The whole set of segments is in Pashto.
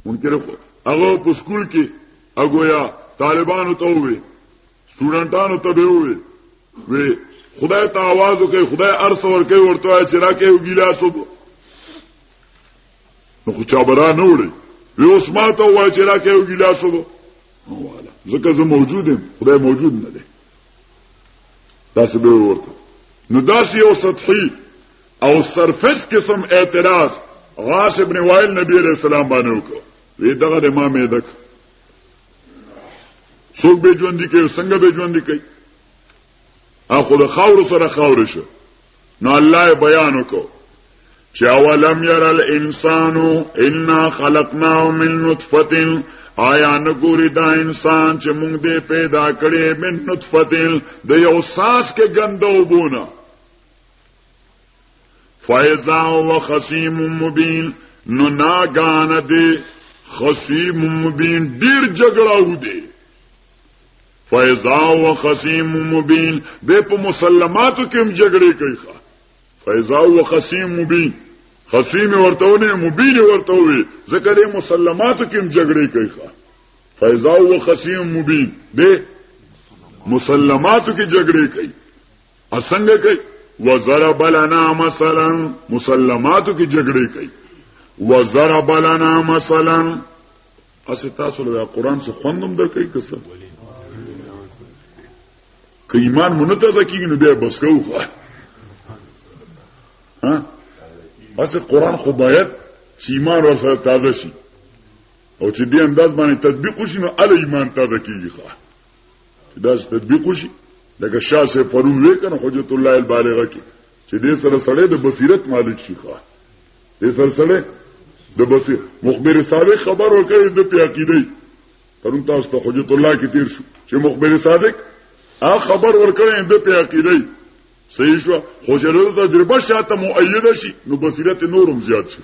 ممکن هغه په سکول کې اګویا طالبانو ته وې سټوډنټانو ته به وې خدای ته आवाज وکي خدای ارس ورکي ورته چې راکې یو ګیلاس وب نو خو چا برا نه وړي وی اوس ما ته وای چې راکې یو ګیلاس وب والا ځکه زه موجود یم خدای موجود نه دی دا څه به ورته نو داسې یو سطحي او سرفس قسم اعتراض غاص ابن وائل نبی علیہ السلام باندې وکړ وی دغه امام دک څوک به ژوند کوي څنګه به ژوند کوي اخو د خاور سره خاور شو نو الله بیان وکړو چې اولم ير الانسان انا خلقناه من نطفه آیا نګوري دا انسان چې موږ دې پیدا کړې من نطفه د یو ساس کې ګندو بونه فایزا و خصیم مبین نو ناګان دې خصیم مبین ډیر جګړه و دې فایزا و خصیم مبین دې په مسلماتو کې هم جګړه کوي فایزا و خصیم مبین خصیم ورتهونه مبین ورتهوي ذکر مسلماتو کې هم جګړه کوي فایزا و خصیم مبین دې مسلماتو کې جګړه کوي اسنګ کوي وضرب لنا مثلا مسلماتو کې جګړه کوي وضرب لنا مثلا اسه تاسو له قرآن څخه خوندم درکې کسه که ایمان مونته ځکه نو بیا بس کوو ها اسه قرآن خو باید چې ایمان ورسره تازه شي او چې دې انداز باندې تطبیق وشي نو ال ایمان تازه کیږي چې دا تطبیق وشي لکه شاسه پرون وکنه حجت الله البالغه کې چې دې سره سره د بصیرت مالک شي دې سره سره د بصیر مخبر صادق خبر ورکړي د پیاقیدی پرون تاسو ته حجت الله کې تیر شو چې مخبر صادق خبر ورکړي د پیاقیدی صحیح شو خو چې تجربه شاته مؤیده شي نو بصیرت نورم زیات شي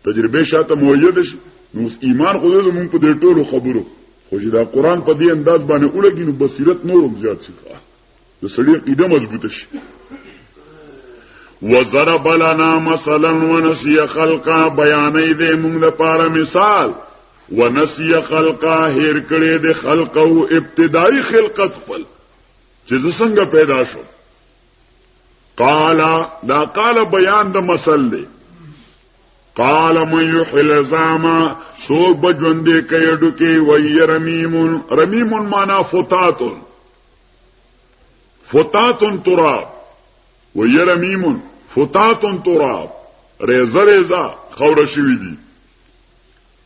تجربه شاته مؤیده شي نو ایمان خو دې مونږ په دې ټولو خبرو خو چې دا قرآن په دې انداز باندې ولګي نو بصیرت نورم زیات شي د سړي عقیده مضبوطه شي وضرب لنا مثلا ونسي خلقا بیانې دې موږ لپاره مثال ونسي خلقا هیر کړي دې خلق او ابتدایي خلقت خپل چې څنګه پیدا شو قال بیان د مثل دی قال من يحيي العظام سوق بجوندې کيډو کې وي رميم معنا فتات تراب وي رميم فتات تراب ريزا خور شوي دي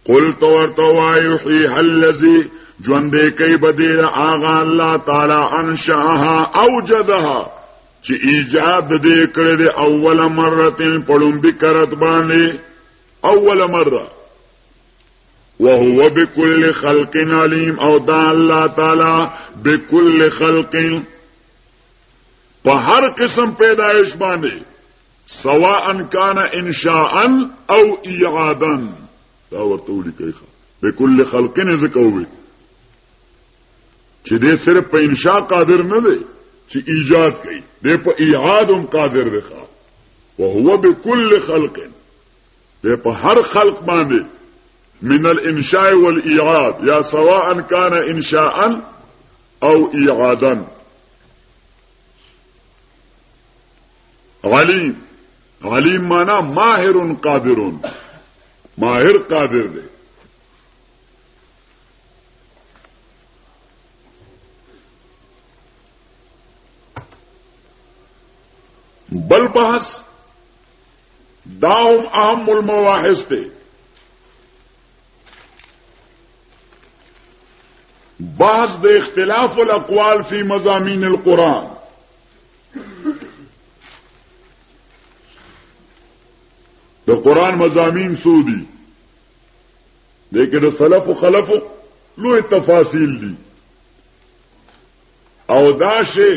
قلت ورتوا يحيي الذي جوندې کوي بدیل اغا الله تعالی انشاها اوجدها چې ایجاد دې کړې د اول مره پړم بکرت باندې اول مره وهو بكل خلق عليم او دا الله تعالی بكل خلق په هر قسم پیدائش باندې سواء كان انشاء او اعادا دا ورته ولیکي بكل خلق نه زکوي چې دې صرف په انشاء قادر نه دی چې ایجاد کوي دې په اعاده هم قادر دی وهو بكل خلق دې په هر خلق باندې من الانشاء والاعاد یا سواء كان انشاء او اعادا علیم معنا ماهر قادر ماهر قادر دی بل بحث داوم اهم المواحث ته بحث د اختلاف الاقوال فی مضامین القرآن د قرآن مضامین سودی لیکن د سلف و خلف لوی تفاصیل دی او دا شی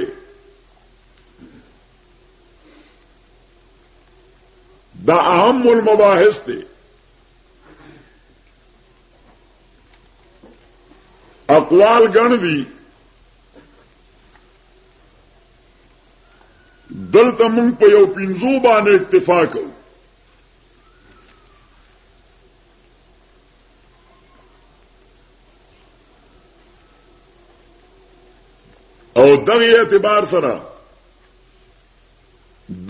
دا اهم المباحث ته اقوال گن دی دلته مونږ په یو پنځو باندې اتفاق کوو او دغه اعتبار سره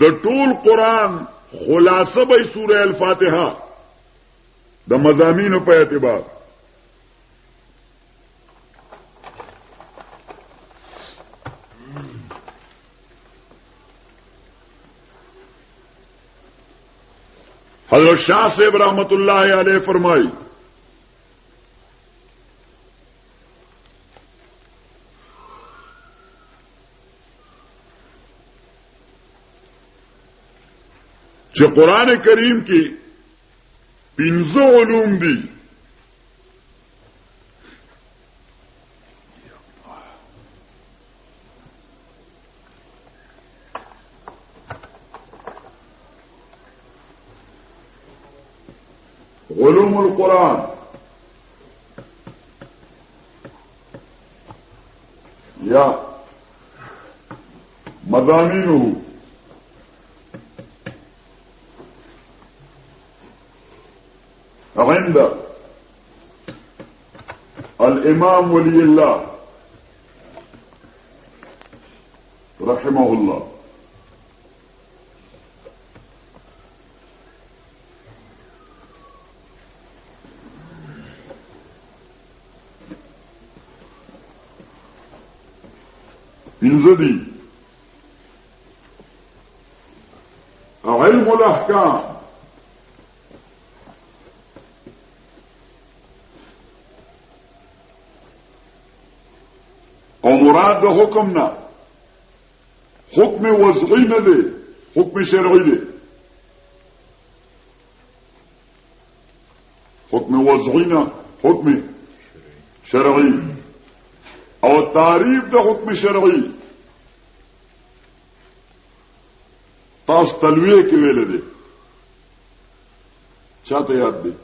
د ټول قران خلاصه به سوره الفاتحه د مضامینو په اعتبار حضرت شاہ صاحب رحمت اللہ علیہ فرمائی کہ قرآن کریم کی 15 علوم دی علوم القرآن یا مضامینه عند الامام ولی اللہ رحمه اللہ انزدی علم الاحکام او مراد د حکم نه حکم وضعی نه دی حکم شرعی دی حکم وضعی نه حکم شرعی او تعریف د حکم شرعی تاسو تلویه کې ویل دي چاته یاد دي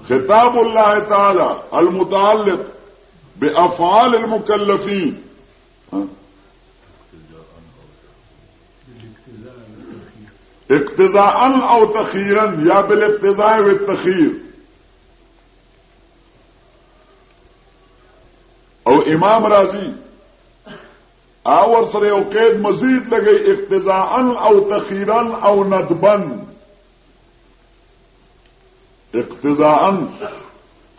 خطاب الله تعالی المتعلق بأفعال المكلفين اقتضاء او تخيرا یا بالاقتضاء والتخير او امام رازی اور سره او قید مزید لګي اقتضاء او تخيرا او ندبا اقتضاء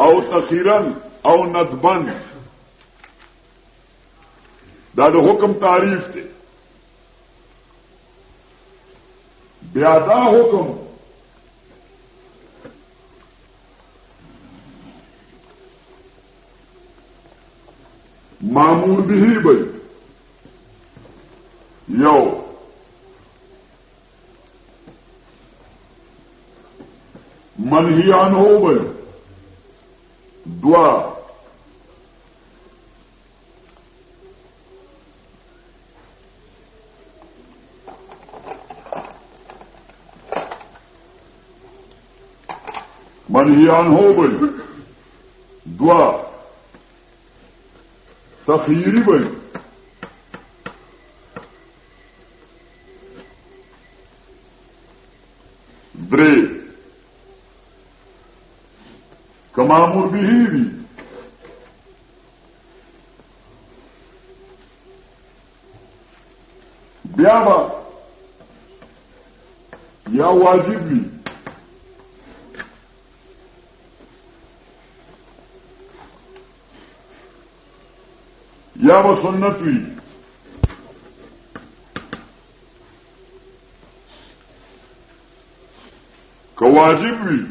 او تخيرا او ندبا دا د حکم تعریف دی بیا دا حکم مامور به بل یو منهی عنه بل دعا منهی عنه بل دعا تخیری بل درې کمامور به وی بیا با یا واجب وی یا با سنت وی که واجب وی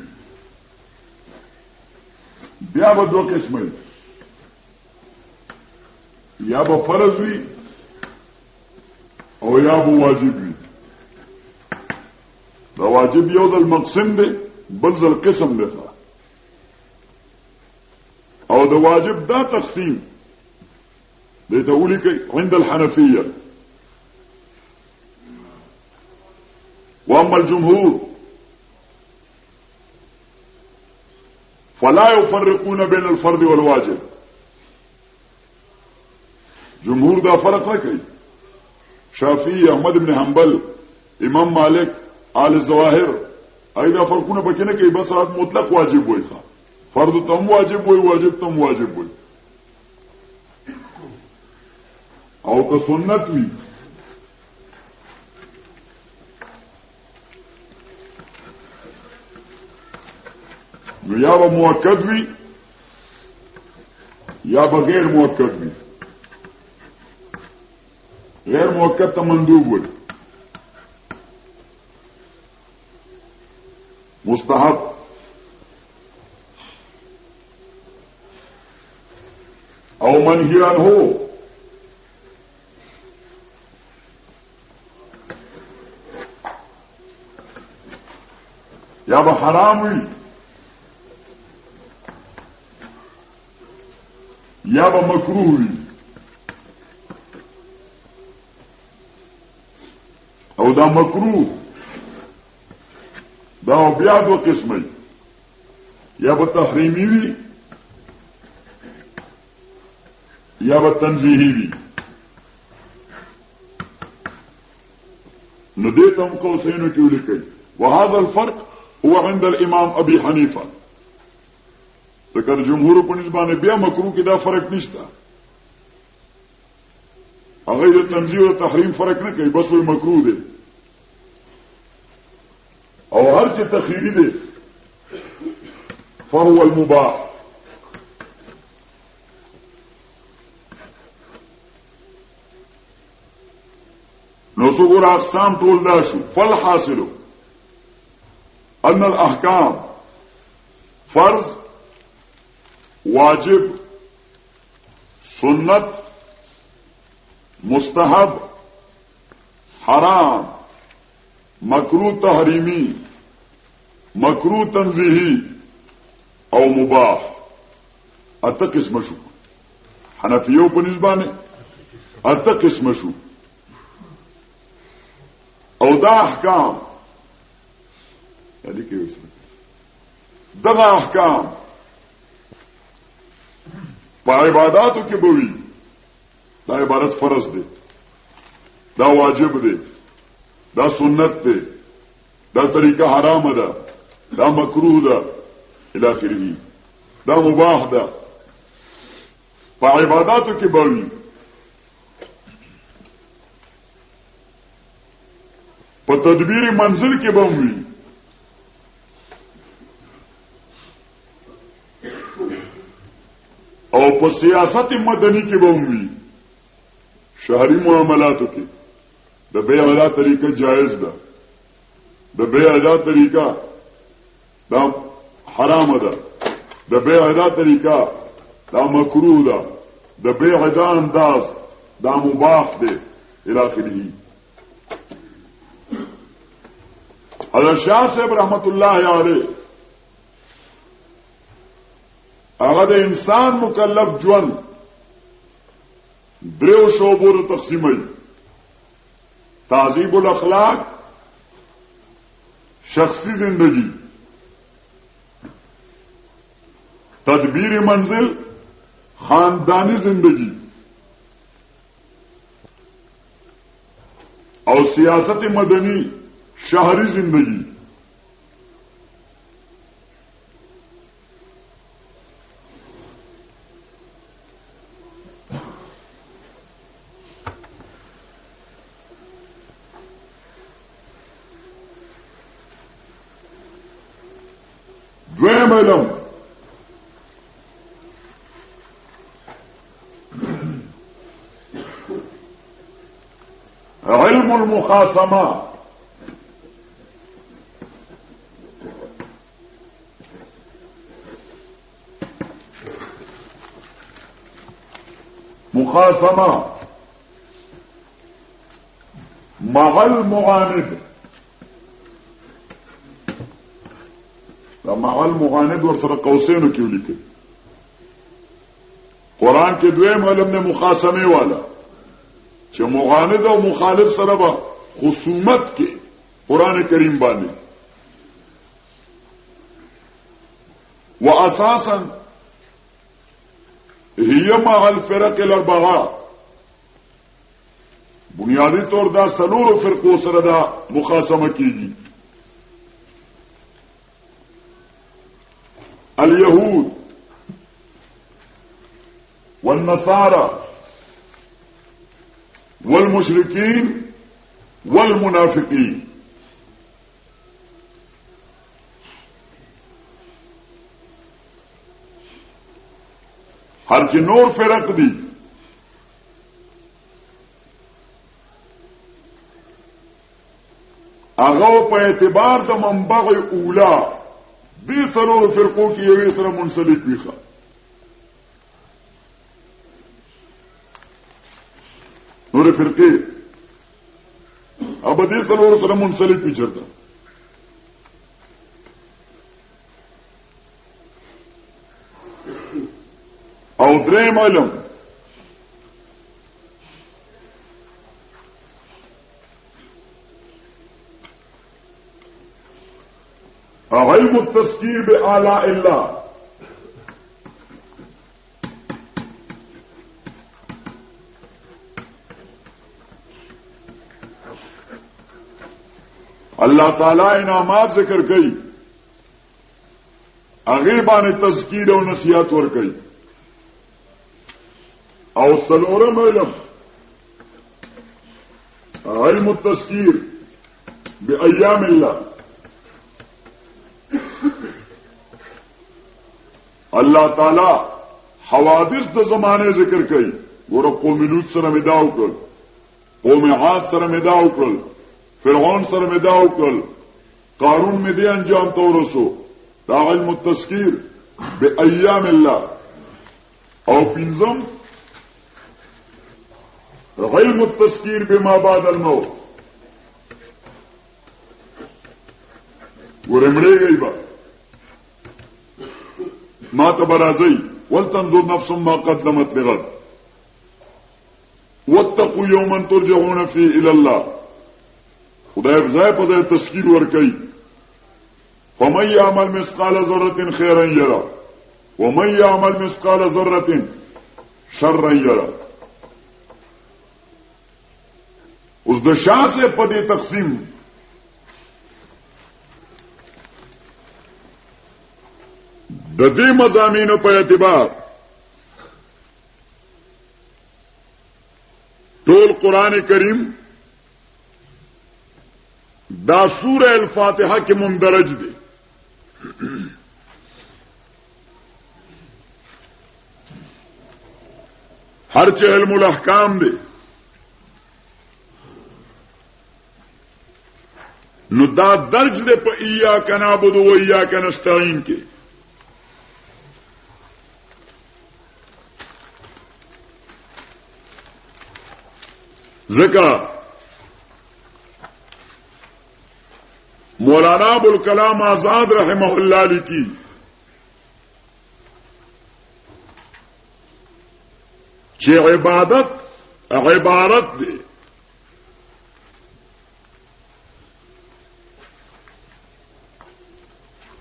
بیا به دو قسمه یا به فرض وی او یا به واجب وی دا واجب یو دل مقسم دی بل ځل قسم دی او دا واجب دا تقسیم دیتا اولی کئی عند الحنفیه واما الجمهور فلا يفرقون بين الفرض والواجب جمهور دا فرق نه کوي شافعي احمد بن حنبل امام مالک آل الظواهر ایدا فرقونه پکې نه کوي بس مطلق واجب وي فرض تم واجب وي واجب تم واجب وي او که سنت وي نو یا به مؤکد وي یا به غیر مؤکد وي. غیر مؤکد ته مندوب وي، مستحب او منهی عنه یا به حرام وي یا به مکروه وي. او دا مکروه دا بیا دو قسمه، یا به تحریمی وي یا به تنزیهی وي. نو دې ته هم قوسینو کې ولیکئ. وهذا الفرق هو عند الامام ابي حنيفه. ذکر جمهور په نسبانه بیا مکروه کې دا فرق نشته. هغه د تنزیه او تحریم فرق نه کوي، بس وي مکروه دی. او هر چې تخیری دی فهو المباح. نو څوګور اقسام ټول دا شو. فالحاصل ان الاحکام فرض، واجب، سنت، مستحب، حرام، مکروه تحریمی، مکروه تنزیهی او مباح اته قسم شو. حنفیو په نسبانه اته قسم شو. او دا احکام یعنی کې دغه احکام په عبادتو کې بوي. دا عبادت فرض دی، دا واجب دی، دا سنت دی، دا طریقه حرام ده، دا مکروه ده الى اخره، دا مباح ده. په عبادتو کې بوي. په تدبیر منزل کې بوي. او په سیاست مدنی کې بوي. شهري معاملاتو کې د بیع ادا طریقه جائز ده، د بیع ادا طریقه دا حرام ده، د بیع ادا طریقه دا مکروه ده، د بیع ادا انداز دا مباح ده الى اخره. حضرت شاہ صاحب رحمت الله علیه هغه د انسان مکلف ژوند دریو شعبو ته تقسیموي: تهذیب الاخلاق، شخصی زندگی، تدبیر منزل، خاندانی زندگی، او سیاست مدنی، شہری زندگی. دویم علم علم المخاصمه. مخاصمه مع المعاند. دا مع المعاند ورسره قوسینو کې ولیکي. قرآن کې دویم علم نه مخاصمه والا چې معاند او مخالف سره به خصومت کې قرآن کریم باندې واساسا هي مع الفرق الاربعه. بنیادی طور دا سلور فرقو سره دا مخاصمه کیږي. اليهود والنصارى والمشرکین والمنافقین. هر چې نور فرق دي هغه په اعتبار د منبع اوله دې سره فرقو کې یوې سره منسلک وي. نور فرقه اب دې سره منسلک وي چرته. او دریم علم علم التذکیر بآلاء اللہ. اللہ تعالی انعامات ذکر کئی هغه باندې تذکیر او نصیحت ور کوي. او څلورم علم علم التذکیر بأیام الله. اللہ تعالی حوادث د زمانه ذکر کوي. ګوره قوم لوط سره مداو کړ، قوم عاد سره مداو کړ، فرعون سره مداو کړ، قارون می دې انجام ته ورسو. دا علم التذکیر بأیام الله. او پنځم علم التذکیر بما بعد الموت. ورمړې گئی با ما تبرازي ولتنظر نفس ما قدمت لغد واتقوا يوما ترجعون فيه الى الله. خدای ځای په ځای تذکیر ور کوي. فمن يعمل مثقال ذره خيرا يرى ومن يعمل مثقال ذره شرا يرى. اوس د شاه سے په دې تقسیم د دې مضامینو په اعتبار ټول قران کریم دا سوره الفاتحه کې مندرج دي. هر چې علم الاحکام دي نو دا درج دي په ایاک نعبد و ایاک نستعین کې. ذکر مولانا ابوالکلام آزاد رحمہ اللہ لکی چې عبادت عبارت دی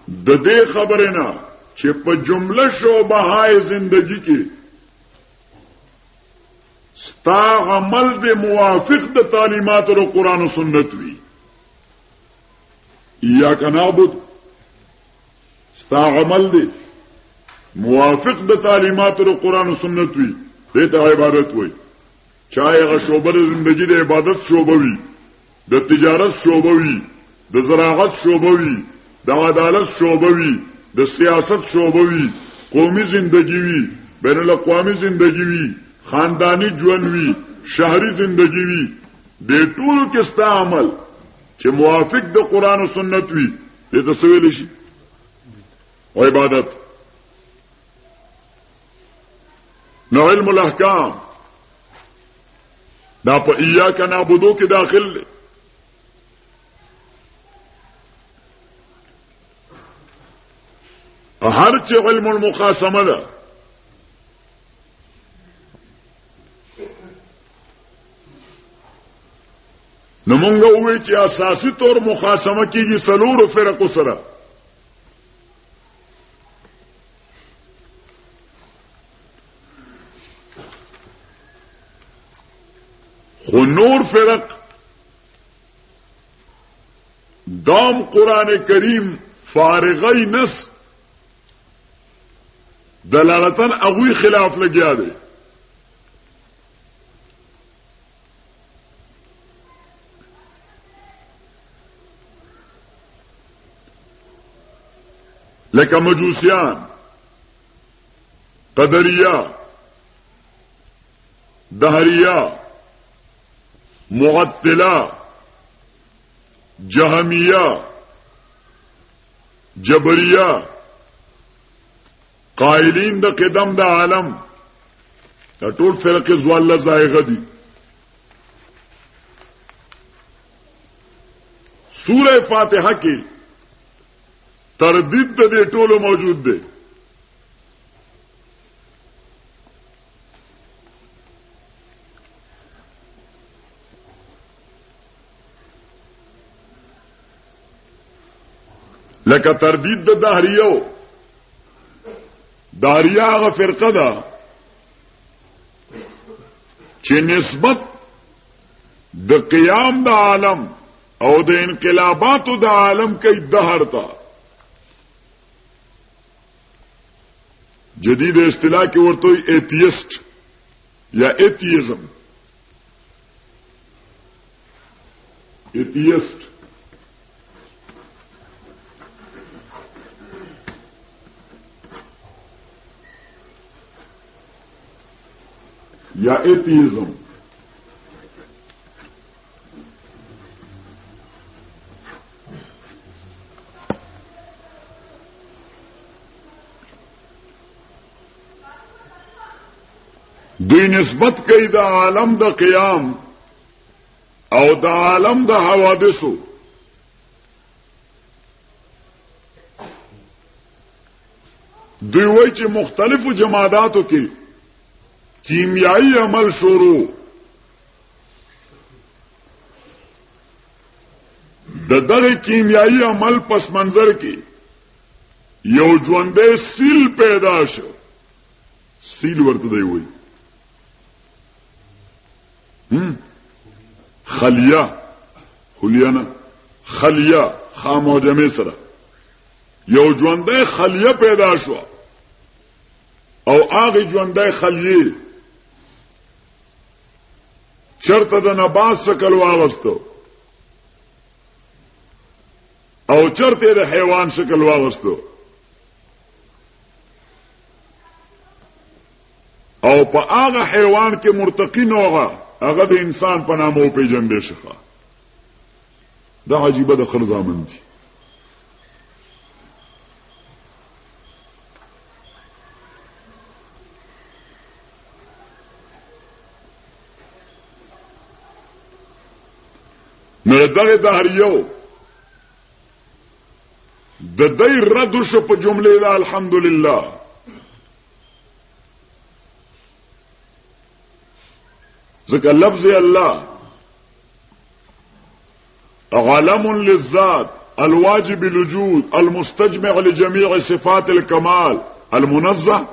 د دې خبره نه چې په جمله شعبه های زندگی کې ستا عمل د موافق د تعلیمات او قرآن و سنت وی. ایاک نعبد ستا عمل دی موافق د تعلیمات او قرآن و سنت وی دې ته عبادت وی. چاہے هغه شعبه د زندگی د عبادت شعبه وی، د تجارت شعبه وی، د زراعت شعبه وی، د عدالت شعبه وی، د سیاست شعبه وی، قومي زندگی وی، بین الاقوامی زندگی وی، خاندانی ژوند وی، شهري زندگی وی. د ټولو کې ستا عمل چې موافق د قران او سنت وی دې ته سویل شي او عبادت. نو علم الاحکام دا په ایاک نعبدو کې داخل دی. هر چې علم المخاصمه ده نو مونږ وې چې اساسي طور مخاصمه کیږي څلورو فرقو سره. خو نور فرق دام قرآن کریم فارغی نس دلالتن اغوی خلاف لگیا دے. لکه مجوسیان، قدریه، دهریه، معطله، جهمیه، جبریه، قائلین د قدم د عالم، دا ټول فرقه زواله زائغه دي. سوره فاتحه کې تردید د دې ټولو موجود دی. لکه تردید د دهریو، دهریه هغه فرقه ده چې نسبت د قیام د عالم او د انقلاباتو د عالم کوي دهر ته. جدید اصطلاح کې ورته وي ایتیست یا ایتیزم. ایتیست یا ایتیزم. دوی نسبت کوي د عالم د قیام او د عالم د حوادثو دوی وایي چې مختلفو جماداتو کې کیمیائی عمل شروع د دغه کیمیائی عمل پس منظر کې یو ژوندې سیل پیدا شو. سیل ورته دی وایي خلیه، خلیانه خلیه خامو جمع سره یو ژوندې خلیه پیدا شو او هغه ژوندې خلیه چرته د نبات شکل واغستو او چرته د حیوان شکل واغستو او په هغه حیوان کې مرتقی نوغه هغه د انسان په نامه پیژندل شخه. دا عجیبه د خرزامن دي. نو دغه دهریو د دې رد شو په جمله لا الحمدلله. ذکر لفظ الله عالم للذات الواجب الوجود المستجمع لجميع صفات الكمال المنزه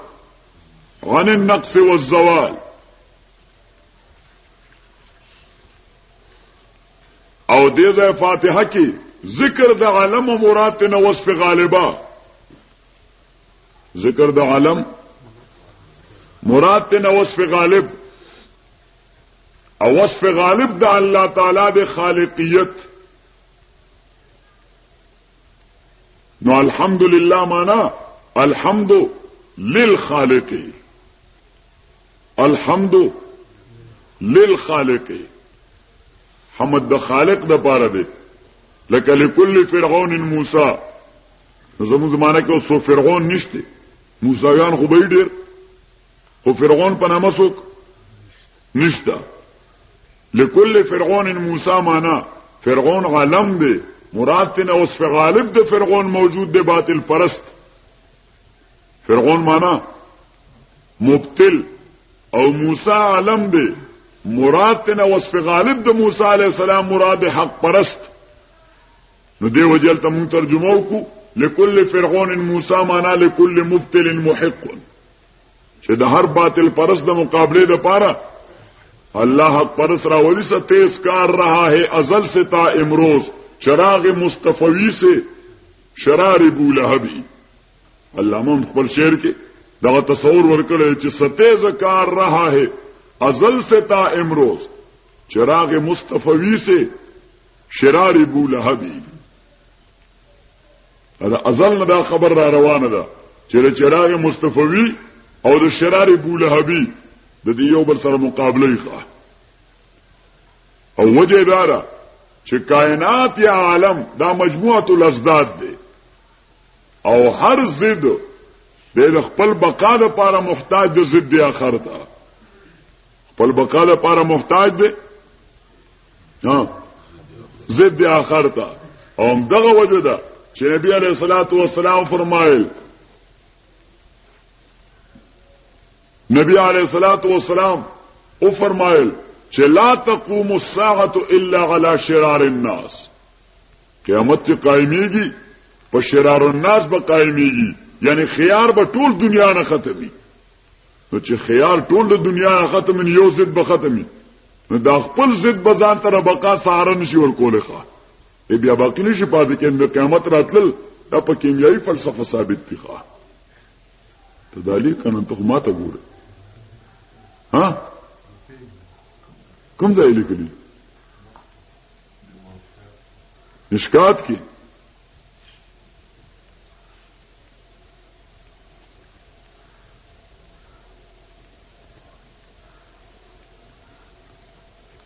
عن النقص والزوال. او دیزه فاتحه کی ذکر د عالم و مراد نه وصف غالبا، ذکر د عالم مراد نه وصف غالب او وصف غالب د الله تعالی د خالقیت. نو الحمدلله معنا الحمد للخالق، الحمد للخالق. حمد د خالق د پاره دی. لکه لكل فرعون موسی. زموږ زمانه کې اوس فرعون نشته، موسیان خو به ډیر، خو فرعون په نامه څوک نشته. لكل فرعون موسی معنا فرعون عالم دی، مراد ته وصف غالب د فرعون موجود دی، باطل پرست. فرعون معنا مبتل او موسی عالم دی، مراد ته وصف غالب د موسی علیہ السلام مراد حق پرست. نو دی وجل ته مون ترجمه وکړو لكل فرعون موسی معنا لكل مبتل محق، چې د هر باطل پرست د مقابله د پاره اللہ حق پرست راولی سے تیز کار رہا ہے ازل سے تا امروز چراغ مصطفی سے شرار ابو لہبی. علامہ خپل شعر کې دا تصور ورکړی چې ستیز کار رہا ہے ازل سے تا امروز چراغ مصطفی سے شرار ابو لہبی. دا ازل نه دا خبر را روانه ده چې چراغ مصطفی او د شرار بولهبی د دې یو بل سره مقابله ښه او وجه دارا چې کائنات یا عالم دا مجموعه الازداد دی او هر ضد د خپل بقا لپاره محتاج د ضد اخر ته خپل بقا لپاره محتاج دی ضد اخر ته او دغه وجه ده چې نبی علیہ الصلوۃ والسلام فرمایل نبی علیہ الصلوۃ والسلام او فرمایل چې لا تقوم الساعه الا على شرار الناس قیامت قائمیږي په شرار الناس به قائمیږي یعنی خيار به ټول دنیا نه ختمي نو چې خيار ټول د دنیا نه ختم یو ضد به ختمي نو دا خپل ضد بزان تر بقا سهار نشي ورکول ښه بیا باقی نشي پاتې کېند قیامت راتل دا په کیمیاوي فلسفه ثابت دي ښه تدالی کنه ته ماته ګوره ها کوم ځای لیکلی مشکات کې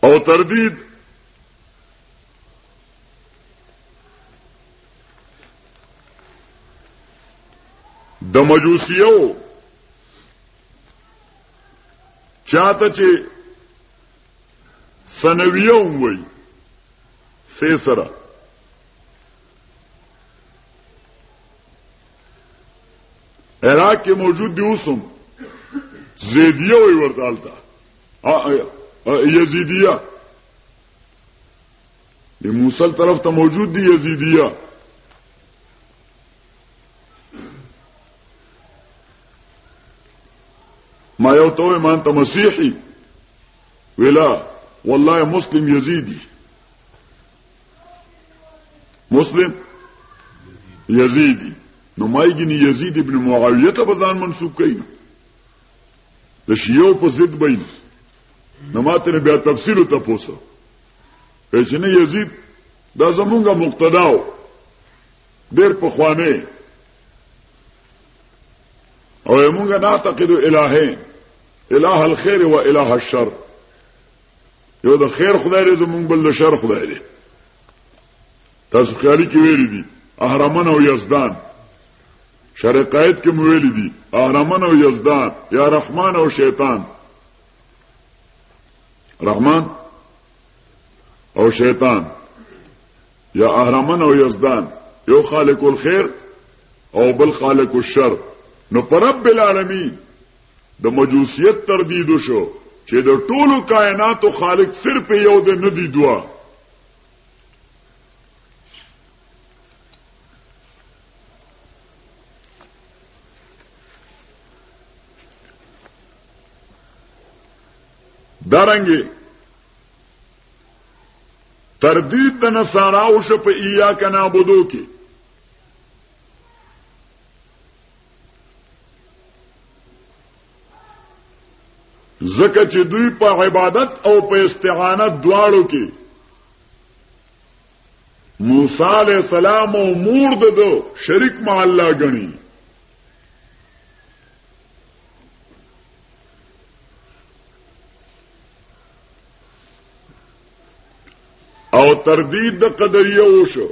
او تردید د مجوسیو چاته چې سنویو وای سره عراق کې موجود دی اوسم زیدیه وای ورتالتا یزیدیه د موصل طرف ته موجود دی یزیدیه ما یو ته ما انت مسیحي ولا والله مسلم يزيدي مسلم يزيدي نو ما يجي يزيد ابن معاويه ته بزان منسوب کین د شیو په ضد بین نو ماته بیا تفصیل ته پوسو چې نه یزید دا زمونږه مقتداو ډیر په خوانه او مونږه نعتقد الهین اله الخير و اله الشر یو د خیر خدای دی زمونږ بل د شر خدای دی تاسو خیالي کې ویلي دي اهرمن او یزدان شرقایت کې مو ویلي دي اهرمن او یزدان یا رحمان او شیطان رحمان او شیطان یا اهرمن او یزدان یو خالق الخير او بل خالق الشر نو پر رب العالمین د مجوسیت تردید شو چې د ټولو کائناتو خالق صرف یو دی نه دی دوا دارنګي تردید د نصاراو شو په ایاک نعبدو کې زکه چې دوی په عبادت او په استعانت دواړو کې موسی علیہ السلام او مور ددو شریک مع الله غني او تردید د قدریه شو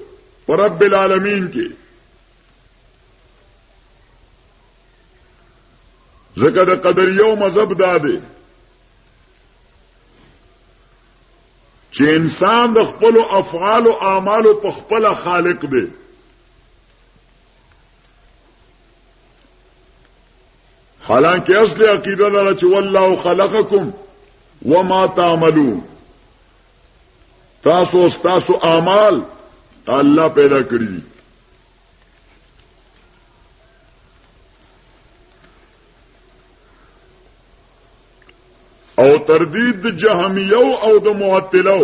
پر رب العالمین کې زکه د قدریه مذهب داده چې انسان د خپل افعال او اعمال په خپل خالق دی حالانکه اصل عقیده دا چې والله خلقکم وما تعملون تاسو اعمال الله پیدا کړی او تردید د جهمیو او د معطلو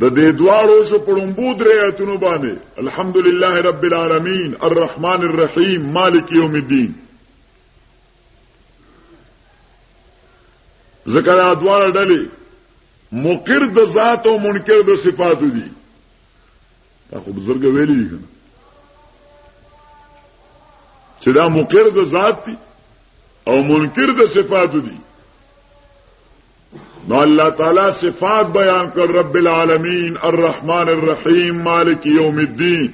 د دې دوارو شو پړمبو درې اتونو باندې الحمدلله رب العالمین الرحمن الرحیم مالک یوم الدین ذکر ادوار ډلې مقر د ذات او منکر د صفات دي. تا خو بزرګ ویلي دي چې دا مقر د ذات دي او منکر د صفات دي. نو الله تعالی صفات بیان کړ، رب العالمین الرحمن الرحیم مالک یوم الدین،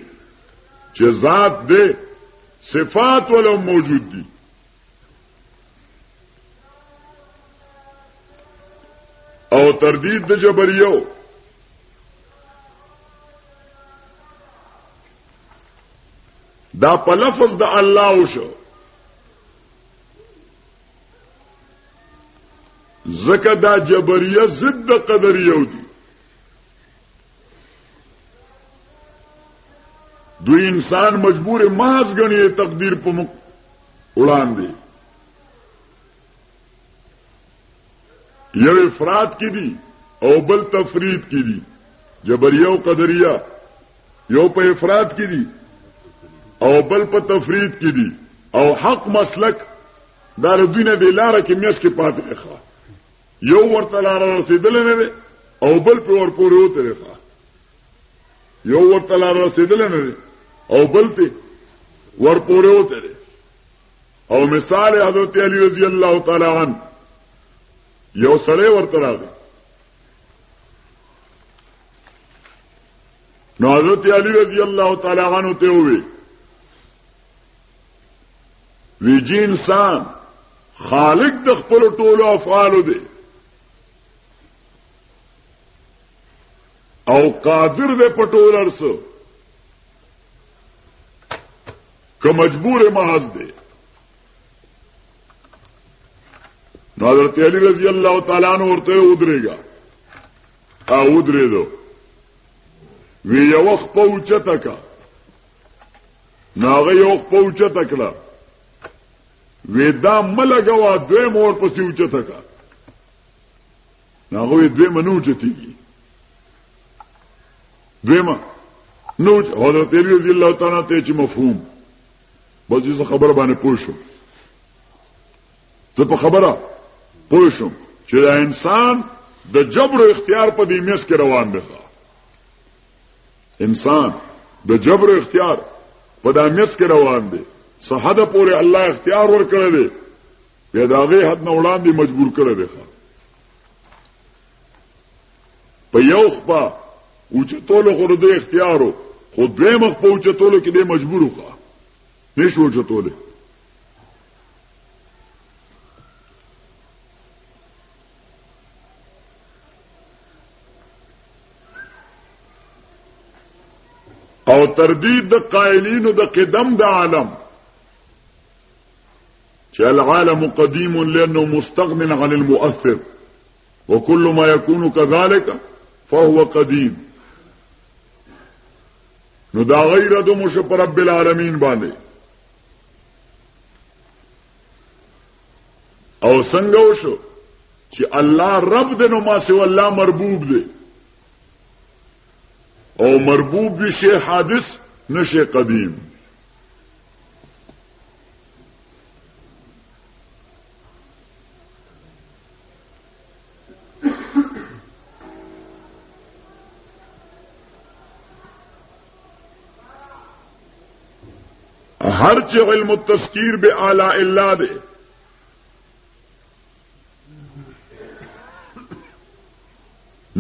چې ذات دې صفات ولو موجود دي. او تردید د جبریو دا په لفظ د الله وشو، زکه دا جبریه ضد قدریو دي. دوی انسان مجبور محض غني تقدیر په وړاندې یو افراد کی دي او بل تفرید کی دي. جبریه او قدریه یو په افراد کی دي او بل په تفرید کی دي. او حق مسلک دا ردوینه دی لاره کې میس کې پاتې ښه، یو ورته لاره رسیدل نه دی او بل په ور پورې وته ښه، یو ورته لاره رسیدل نه دی او بل ته ور پورې وته دی. او مثال حضرت علی رضی الله تعالی عنہ یو سړی ورته راغی، نو حضرت علی رضی الله تعالی عنہ ته وی ویجی انسان خالق د خپل ټولو افعالو دی او قادر دی په ټول ارسو، که مجبور محض دی. نو حضرت علی رضی اللہ تعالی عنہ ورته ودرېګا او ودرېدو وی یو وخت پوچته کا ناغه یو وخت پوچته کړه وی دا ملګوا دوی مور پسې اوچته کا ناغه دوی منو چتیږي دویما نو حضرت علی رضی اللہ تعالی عنہ ته چې مفهوم بس دې خبره باندې پوښو ته په خبره پوښوم چې دا انسان د جبر او اختیار په دې میس کې روان دی. انسان د جبر او اختیار په دې میس کې روان دی. صحاده پورې الله اختیار ورکړی دی، بیا دا غي حد نه وړاندې مجبور کړی دی. په یو خپا اوچتولو خو د اختیارو خو دوی مخ په اوچتولو کې دی مجبور وکړه نشو اوچتولو. او تردید د قائلینو د قدم د عالم چې العالم قدیم لانه مستغن عن المؤثر وكل ما يكون كذلك فهو قديم. نو دا غیر د مش پر رب العالمین باندې او څنګه وشو چې الله رب د نو ما سي الله مربوب دی او مربوب بھی شی حادث نشے قدیم. ہر چ علم التذکیر بے اعلی اللہ دے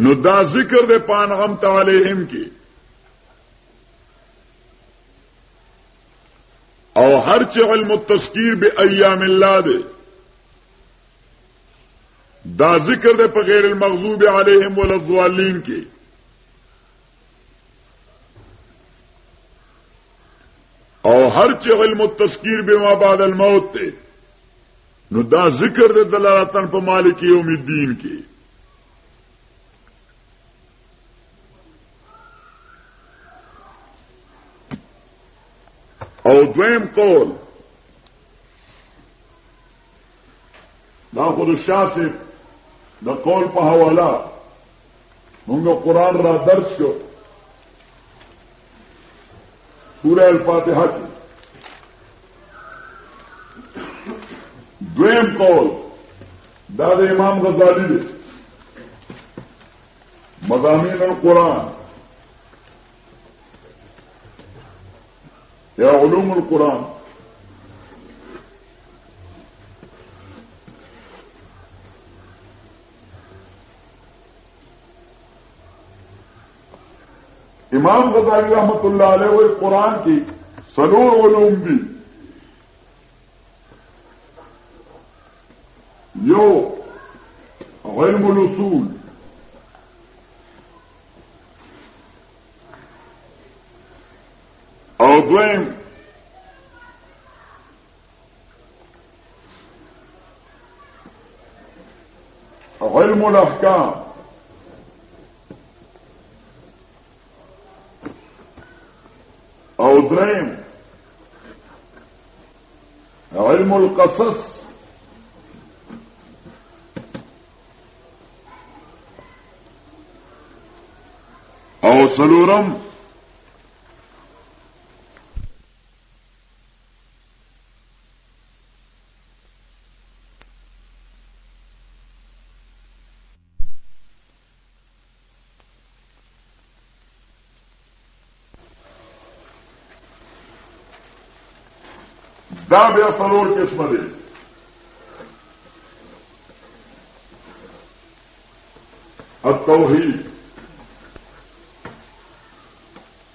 نو دا ذکر دے پانغمت علیہم کی او ہر چ علم التذکیر بے ایام اللہ دے دا ذکر دے پا غیر المغضوب علیہم والضالین کی او ہر چ علم التذکیر بے ما بعد الموت دے نو دا ذکر دے دلالتن پا مالک یوم الدین کی. او دویم قول دا خود شاہ سے دا قول پا حوالا منگا قرآن را درس کو سورہ الفاتحہ کی. دویم قول دا دا امام غزالی دے مضامین القرآن یا علوم القرآن. امام غزالی رحمت اللہ علیہ وہ قرآن کی سلور علوم دی یو علم الاصول او دویم علم الاحکام او دریم علم القصص او سلورم دا بیا سلور قسم دی. التوحید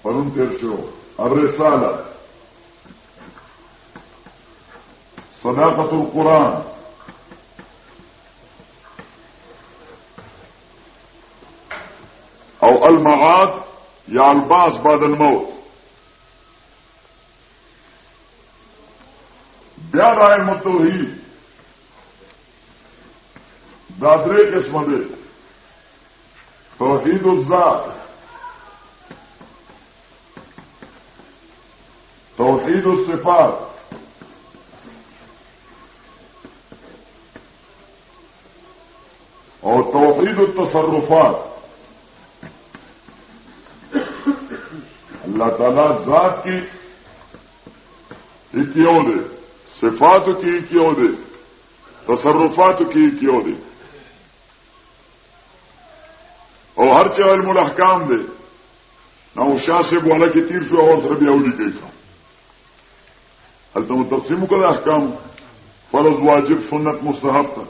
پرون تیر شو، الرسالہ، صداقت القرآن، او المعاد یا الباس بعد الموت. بیا دا علم التوحید دا درې قسمه دی. توحید الذات، توحید الصفات، اور توحید التصرفات. اللہ تعالی ذات کی ایکیو دے، صفات کی ایکیو دے، تصرفات کی ایکیو دے، اور ہر چاہ علم الاحکام دے. نہ وہ شاہ سے بوالا کی تیر سو اور سر بیاولی گئی تھا. حل تو تقسیم کا احکام فرض واجب سنت مستحب تھا.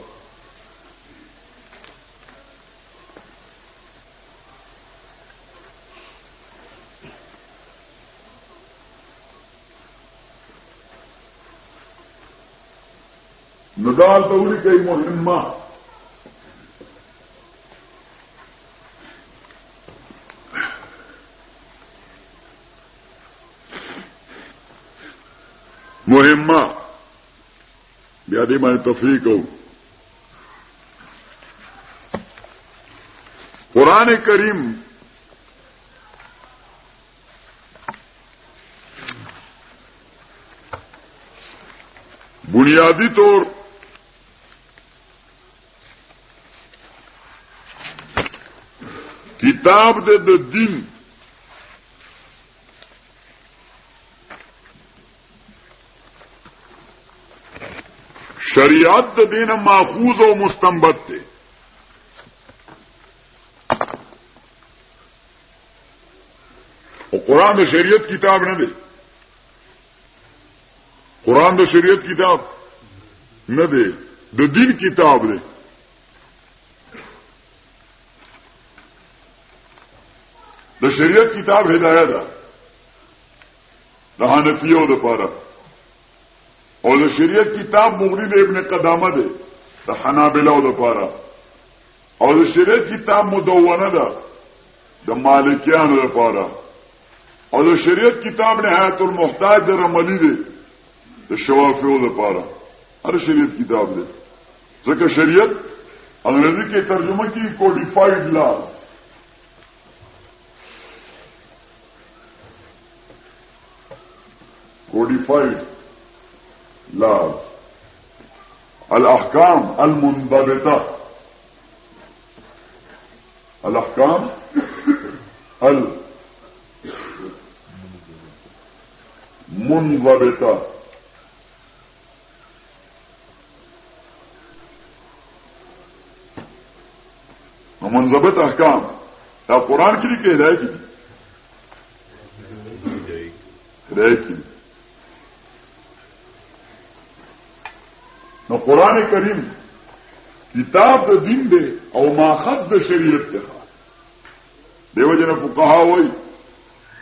ندال تولی کئی مهمه بیا دې باندې تفریق کوو. قرآن کریم بنیادی طور کتاب د دین شریعت د دین ماخوذ او مستنبط دی. او قرآن د شریعت کتاب نه دی. قرآن د شریعت کتاب نه دی، د دین کتاب دی. د شریعت کتاب هدایت ده د حنفیو د پاره، او د شریعت کتاب مغنی د ابن قدامه ده د حنابلو د پاره، او د شریعت کتاب مدونه ده د مالکیانو د پاره، او د شریعت کتاب نهایت المحتاج د رملی ده د شوافیو د پاره. هر شریعت کتاب ده. ځکه شریعت انګریزي کې ترجمه کی کوډیفائیډ لاز. codified laws الاحکام المنضبطه الاحکام المنضبطه منضبط احکام دا قرآن کې دي کې هدایت کې هدایت کې. نو قرآن کریم کتاب د دین دی او ماخذ د شریعت دی. دیو جن فقها وایي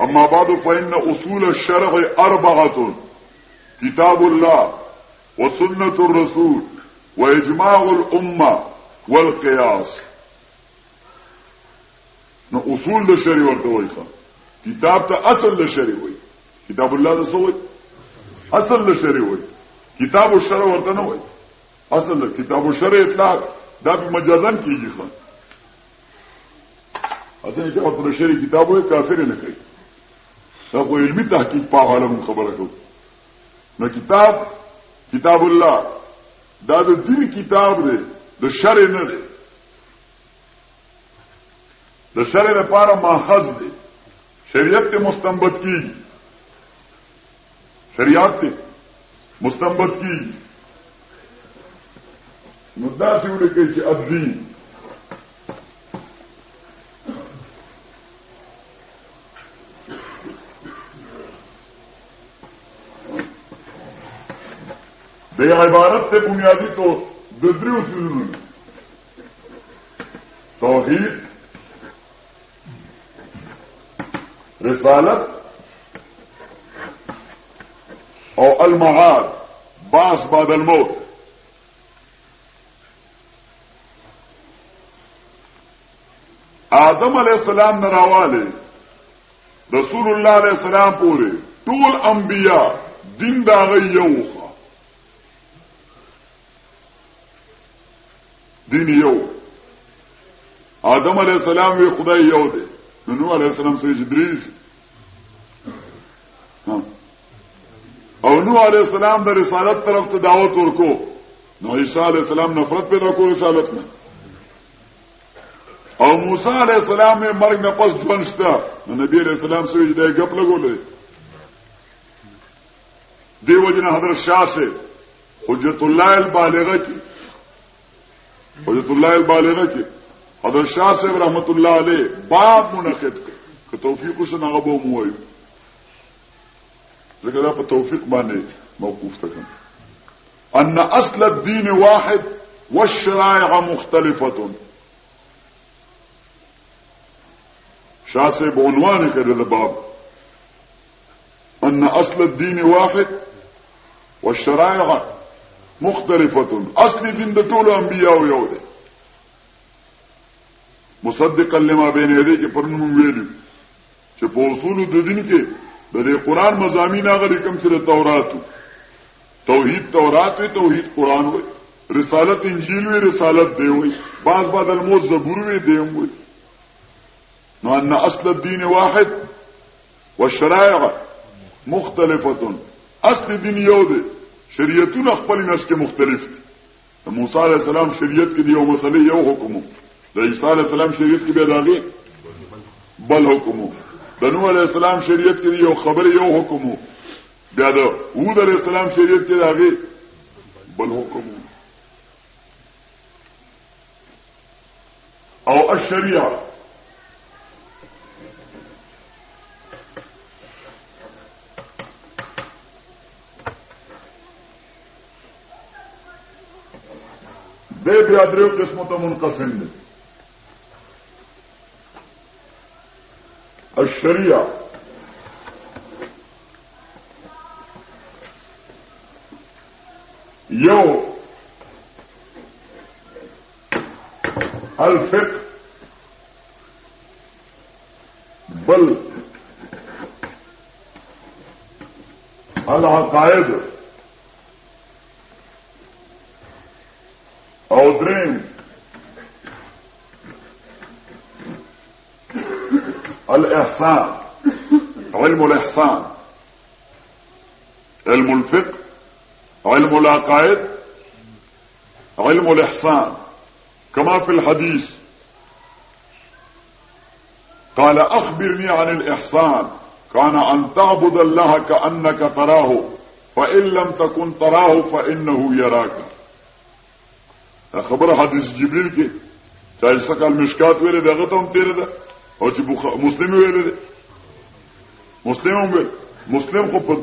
اما بعد فإن اصول الشرع 4 كتاب الله وسنة الرسول واجماع الامه والقياس. نو اصول د شریعت ورته وایي کتاب ته اصل د شریعت وایي. کتاب الله د څه وایي؟ اصل د شریعت وایي. کتاب الشرع ورته نه وایي. اصل کتاب الشرع اطلاق دا په مجازن کیږي خان اته چې په شریعت کتاب وایي کافر نه کوي. دا خو علمي تحقیق په حاله خبره کوي. نو کتاب الله دا د دین کتاب دی د شرع نه دی. د شرع لپاره ماخذ دی. شریعت ته مستنبط کیږي. شریعت ته مستنبط کیږي. نو دا څه ولیکي چې الدین د عبارت ته بنیادی تو د دریو اصولونو توحید رسالت او المعاد باس بعد الموت. آدم علیہ السلام نراواله رسول الله علیہ السلام پوره ټول انبیاء دین دا یوخه دین یو. آدم علیہ السلام وی خدای یو دی. نوح علیہ السلام سره جبرئیل او نوح علیہ السلام د رسالت طرف ته دعوت ورکو. نو عیسی علیہ السلام نفرت پیدا کړو رسالت نه. او موسی علیہ السلام میں مرگ نه پس ژوند شته. نو نبی علیہ السلام سره دې غپ لګولې. دیو جن حضرت شاہ سے حجت اللہ البالغہ کی حجت اللہ البالغہ کی حضرت شاہ صاحب رحمت اللہ علیہ باب منعقد کړ. که توفیق وشو هغه به مو وایو. ځکه دا په توفیق باندې موقوف تکم. ان اصل الدين واحد والشرائع مختلفه. شاہ صاحب عنوان کړل د باب ان اصل الدين واحد والشرائع مختلفه. اصل دین د ټولو انبیاء یو دی. مصدقا لما بین یدیه کې پرنوم ویلو چې په اصول د دین کې د قرآن مضامین هغه کوم چې تورات توحید تورات وي توحید قرآن وي رسالت انجیل وي رسالت دی وي بعض الموت زبور وي دی وي. نو ان اصل الدين واحد والشرائع مختلفه. اصل دین یو دی. شریعتونه خپل نس کې مختلف دي. موسی علیہ السلام شریعت کې یو مسله یو حکم. د عیسی علیہ السلام شریعت کې به داغي بل حکم. د نوح علیہ السلام شریعت کې یو خبر یو حکم. بیا د هود علیہ السلام شریعت کې داغي بل حکم. او الشریعه دے بیا دریو قسموں ته منقسم دي. الشریعه یو الفقه بل العقائد او دریم الاحسان علم الاحسان. علم الفقه علم العقائد علم الاحسان. كما في الحديث قال اخبرني عن الاحسان كان ان تعبد الله كأنك تراه فإن لم تكن تراه فإنه يراك. خبر حدیث جبریل کې چې څکل مشکات ویلې دغه ته هم تیر ده او چې مسلم ویل مسلم خو په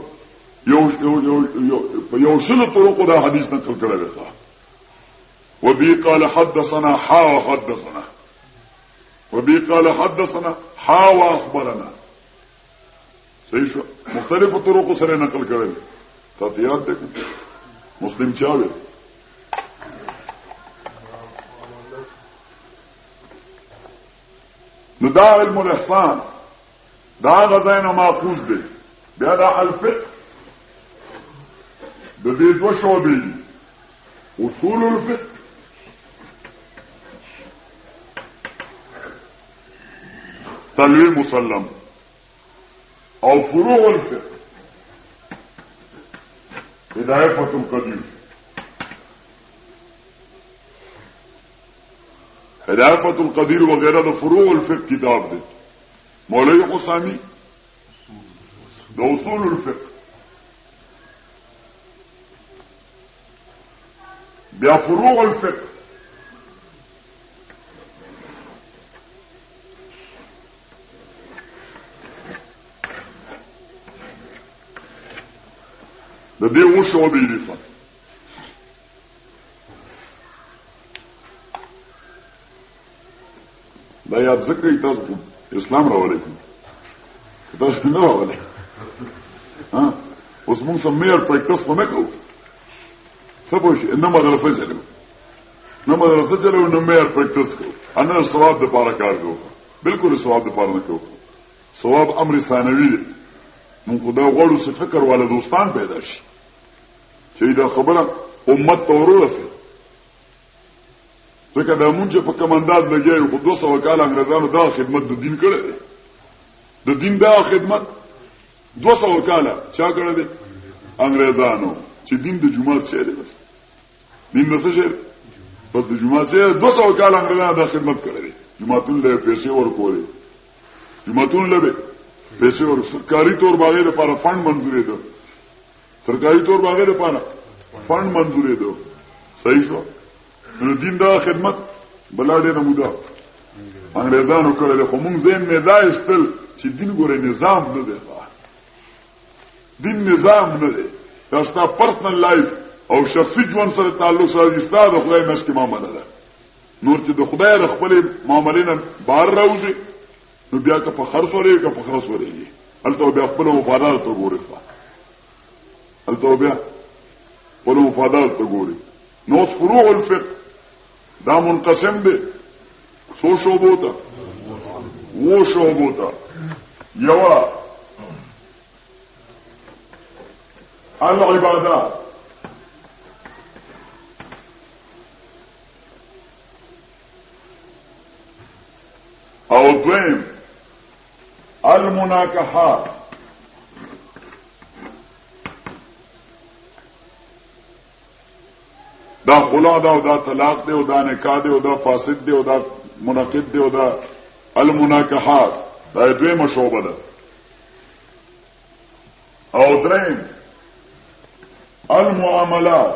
یو شنو طرق دا حدیث نقل کړل دی وبي قال حدثنا حدثنا وبي قال حدثنا واخبرنا صحیح شو مختلف طرق سره نقل کړل ته یاد ده مسلم چاوي نو دا علم الاحسان دا غزاینه ماخوذ دی بیا دا الفقه د دې دوه شعبې اصول الفقه تلوی مسلم او فروع الفقه هدایت القدیر هدایت القدیر وغیرہ د فروع الفقه کتاب دی مولوی قسامی د اصول الفقه بیا فروع الفقه د دې و شعبې دي دا یاد ذکر تاسو اسلام راولې تاسو نه راولې ها اوس موږ سم مېر پریکټس په نکو سبو شي نه مدرسه چلو نه مدرسه چلو نه مېر پریکټس کو انا ثواب د پاره کار کو بالکل ثواب د پاره نه کو ثواب امر ثانوي موږ خدا غوړو څه فکر والا دوستان پیدا شي چې دا خبره امت ته ورسه ځکه دا مونږ په کمانداز لګیو خو 200 کال انګريزانو دا خدمت د دین کړی د دین دا خدمت 200 کال چا کړی دی انګريزانو چې دین د جمعه څخه دی بس دین د څه شي بس د جمعه څخه 200 کال انګريزانو دا خدمت کړی دی جمعهتون له پیسې ورکولې جمعهتون له پیسې ور سرکاري تور باندې لپاره فند منځورې ده سرکاري تور باندې لپاره فند منځورې ده صحیح شو نو دین دا خدمت بلا ډېر مودا انګريزانو کړل خو موږ زین نه دا استل چې دین ګوره نظام نه دی دین نظام نه دی دا ستا پرسنل لایف او شخصي ژوند سره تعلق سره ستاسو د خدای مشکې معاملې ده نور چې د خدای د خپل معاملې نه بهر راوځي نو بیا که په خرڅ ورې که په خرڅ ورېږي هلته بیا خپل مفادات ته ګوري هلته بیا خپل مفادات ته ګوري نو فروع الفقه دا منقسم دی سو شعبو ته و شعبو ته یوا العبادات او دویم المناکحات دا خلا دا او دا طلاق دی او دا نکاح دی او دا فاسد دی او دا منعقد دی او دا المناکحات دا دویمه شعبه ده او دریم المعاملات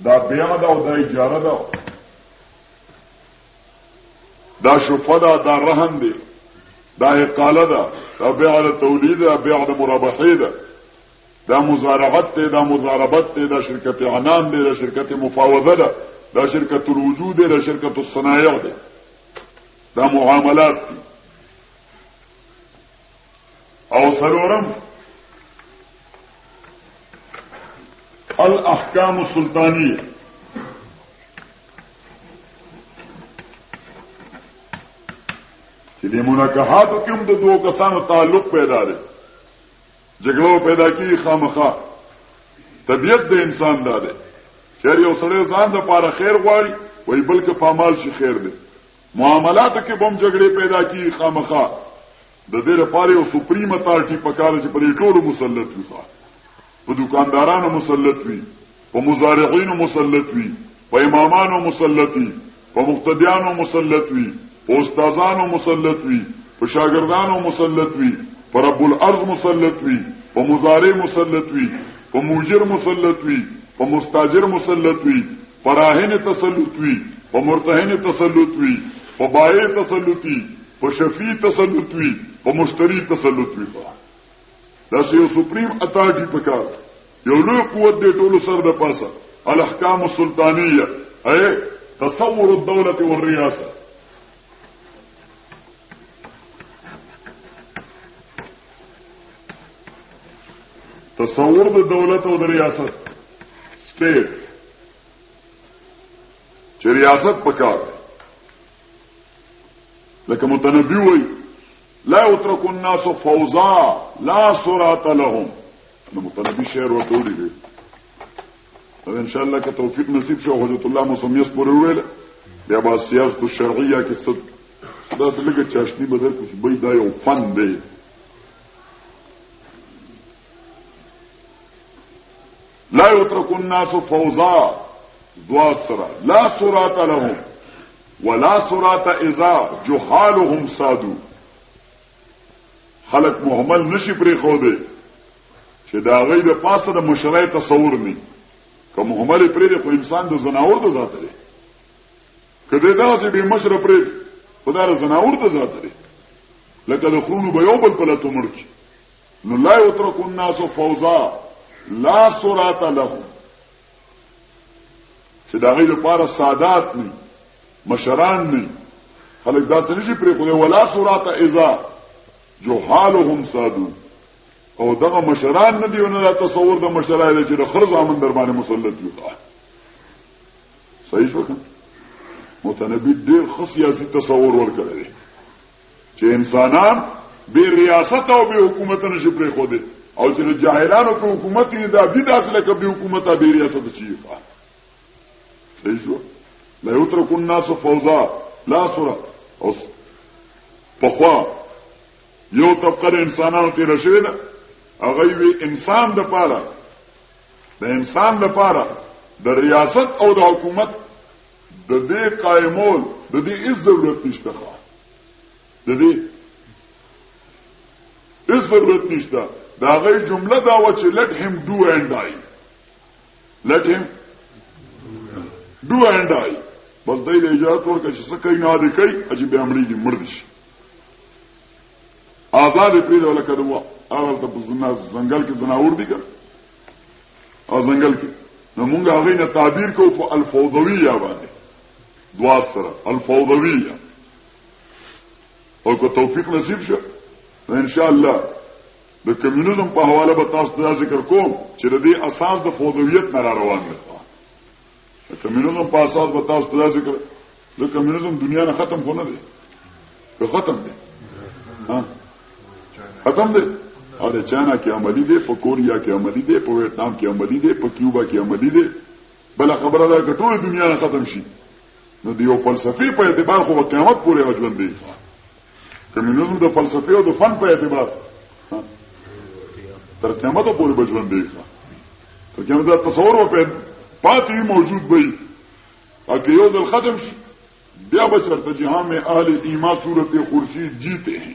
دا بیع دا او دا اجاره دا دا شفه دا رهن دی دا اقاله دا بیع دا تولید دا بیع دا مرابحی دا مزارعت دی دا مزاربت دی دا شرکت عنان دی دا شرکت مفاوضه دا شرکت الوجود دی دا شرکت الصنایع دی دا معاملات دی او سلورم الاحکام السلطانیه چې د مناکحاتو کوم د دوه کسانو تعلق پیدا دی جګړه پیدا کی خامخا طبیعت د انسان دا دی چې یو سړی ځان د پاره خیر غواړي وای بلکې په مال شي خیر دی معاملاتو کې بم جګړه پیدا کی خامخا د دې لپاره یو سپریم اتارټي پکاره چې په دې ټولو مسلط وي په دکاندارانو مسلط وي په مزارعینو مسلط وي په امامانو مسلط وي په مقتدیانو مسلط وي په استادانو مسلط وي په شاګردانو مسلط وي په رب الارض مسلط وي په مزارع مسلط وي په موجر مسلط وي په مستاجر مسلط وي په راهن تسلط وي په مرتهن تسلط وي په بای تسلطي په شفیع تسلط وي په مشتری تسلط وي دا یو سپریم اتارټي پکار یو لوی قوت دی ټولو سر د پاسه الاحکام السلطانيه اي تصور الدوله والرئاسه تصور د دولت او د ریاست سټیټ چې ریاست پکار لکه متنبي وي لا يترك الناس فوضى لا صراط لهم انا متنبي شعر وتوري دي ان شاء الله که توفیق نصیب شو حضرت الله مسمیس پورې ویل بیا با سیاست الشرعیه کې صدا سره لګه چاشنی بدل کوم بای دا یو فن دی لا يترك الناس فوضى دواسرا لا صراط لهم ولا صراط اذا جهالهم صادوا خلق محمل نشي پرې خو دی چې دا غي د پاسه د مشرای تصور نه کوم محمل پرې دی خو انسان د زناور د ذات لري کله دا چې به مشر پرې خدای د زناور د ذات لري لکه د خرونو به یو بل په لته مړکی نو لا يترك الناس فوضى لا صراط لهم چې دا غي د پاره سادات نه مشران نه خلک دا څه نشي پرې خو دی ولا صراط اذا جهالهم صادو او دغه مشران نه دیونه تصور د مشرای چې د خرز امن در باندې مسلط یو صحیح شو متنبی ډیر خصياسي تصور ورکړي چې انسانان به ریاست او به حکومت نشي پرې خو دي او چې جاهلانو په حکومت نه دا دي داسله کبي حکومت به ریاست چی صحیح شو لا يترك الناس فوضى لا صراط اوس پخوا یو طبقه د انسانانو تیر شوی ده هغه وی انسان د پاره د انسان د پاره د ریاست او د حکومت د دې قائمول د دې هیڅ ضرورت نشته د دې هیڅ ضرورت نشته دا غي جمله دا و چې let him do and die let him do and die بس دای له اجازه ورکړي چې څه کوي نه دي کوي چې به امرې دي مړ شي آزاد پرې ولکه دوا اول ته ځنګل کې زناور دي که او ځنګل کې نو موږ هغه نه تعبیر کوو په الفوضویه باندې دوا سره الفوضویه او که توفیق نصیب شه ان شاء الله د کمیونیزم په حواله به تاسو ته ذکر کوم چې د دې اساس د فوضویت نه روان دي د کمیونیزم په اساس به تاسو ته ذکر د کمیونیزم دنیا نه ختم خو نه دي که ختم دي ها ختم دي او چاینا کې عملی دي په کوریا کې عملی دي په ویتنام کې عملی دي په کیوبا کې عملی دي بل خبره ده چې ټول دنیا نه ختم شي نو د یو فلسفي په اعتبار خو قیامت پورې ژوند دی کمیونیزم د فلسفي او د فن په اعتبار تر قیامت پورې ژوند دی تر قیامت دا تصور په پاتې موجود وي اګه یو ځل ختم شي بیا بچرته جهان میں اهل ایمان صورت خورشید جیتے ہیں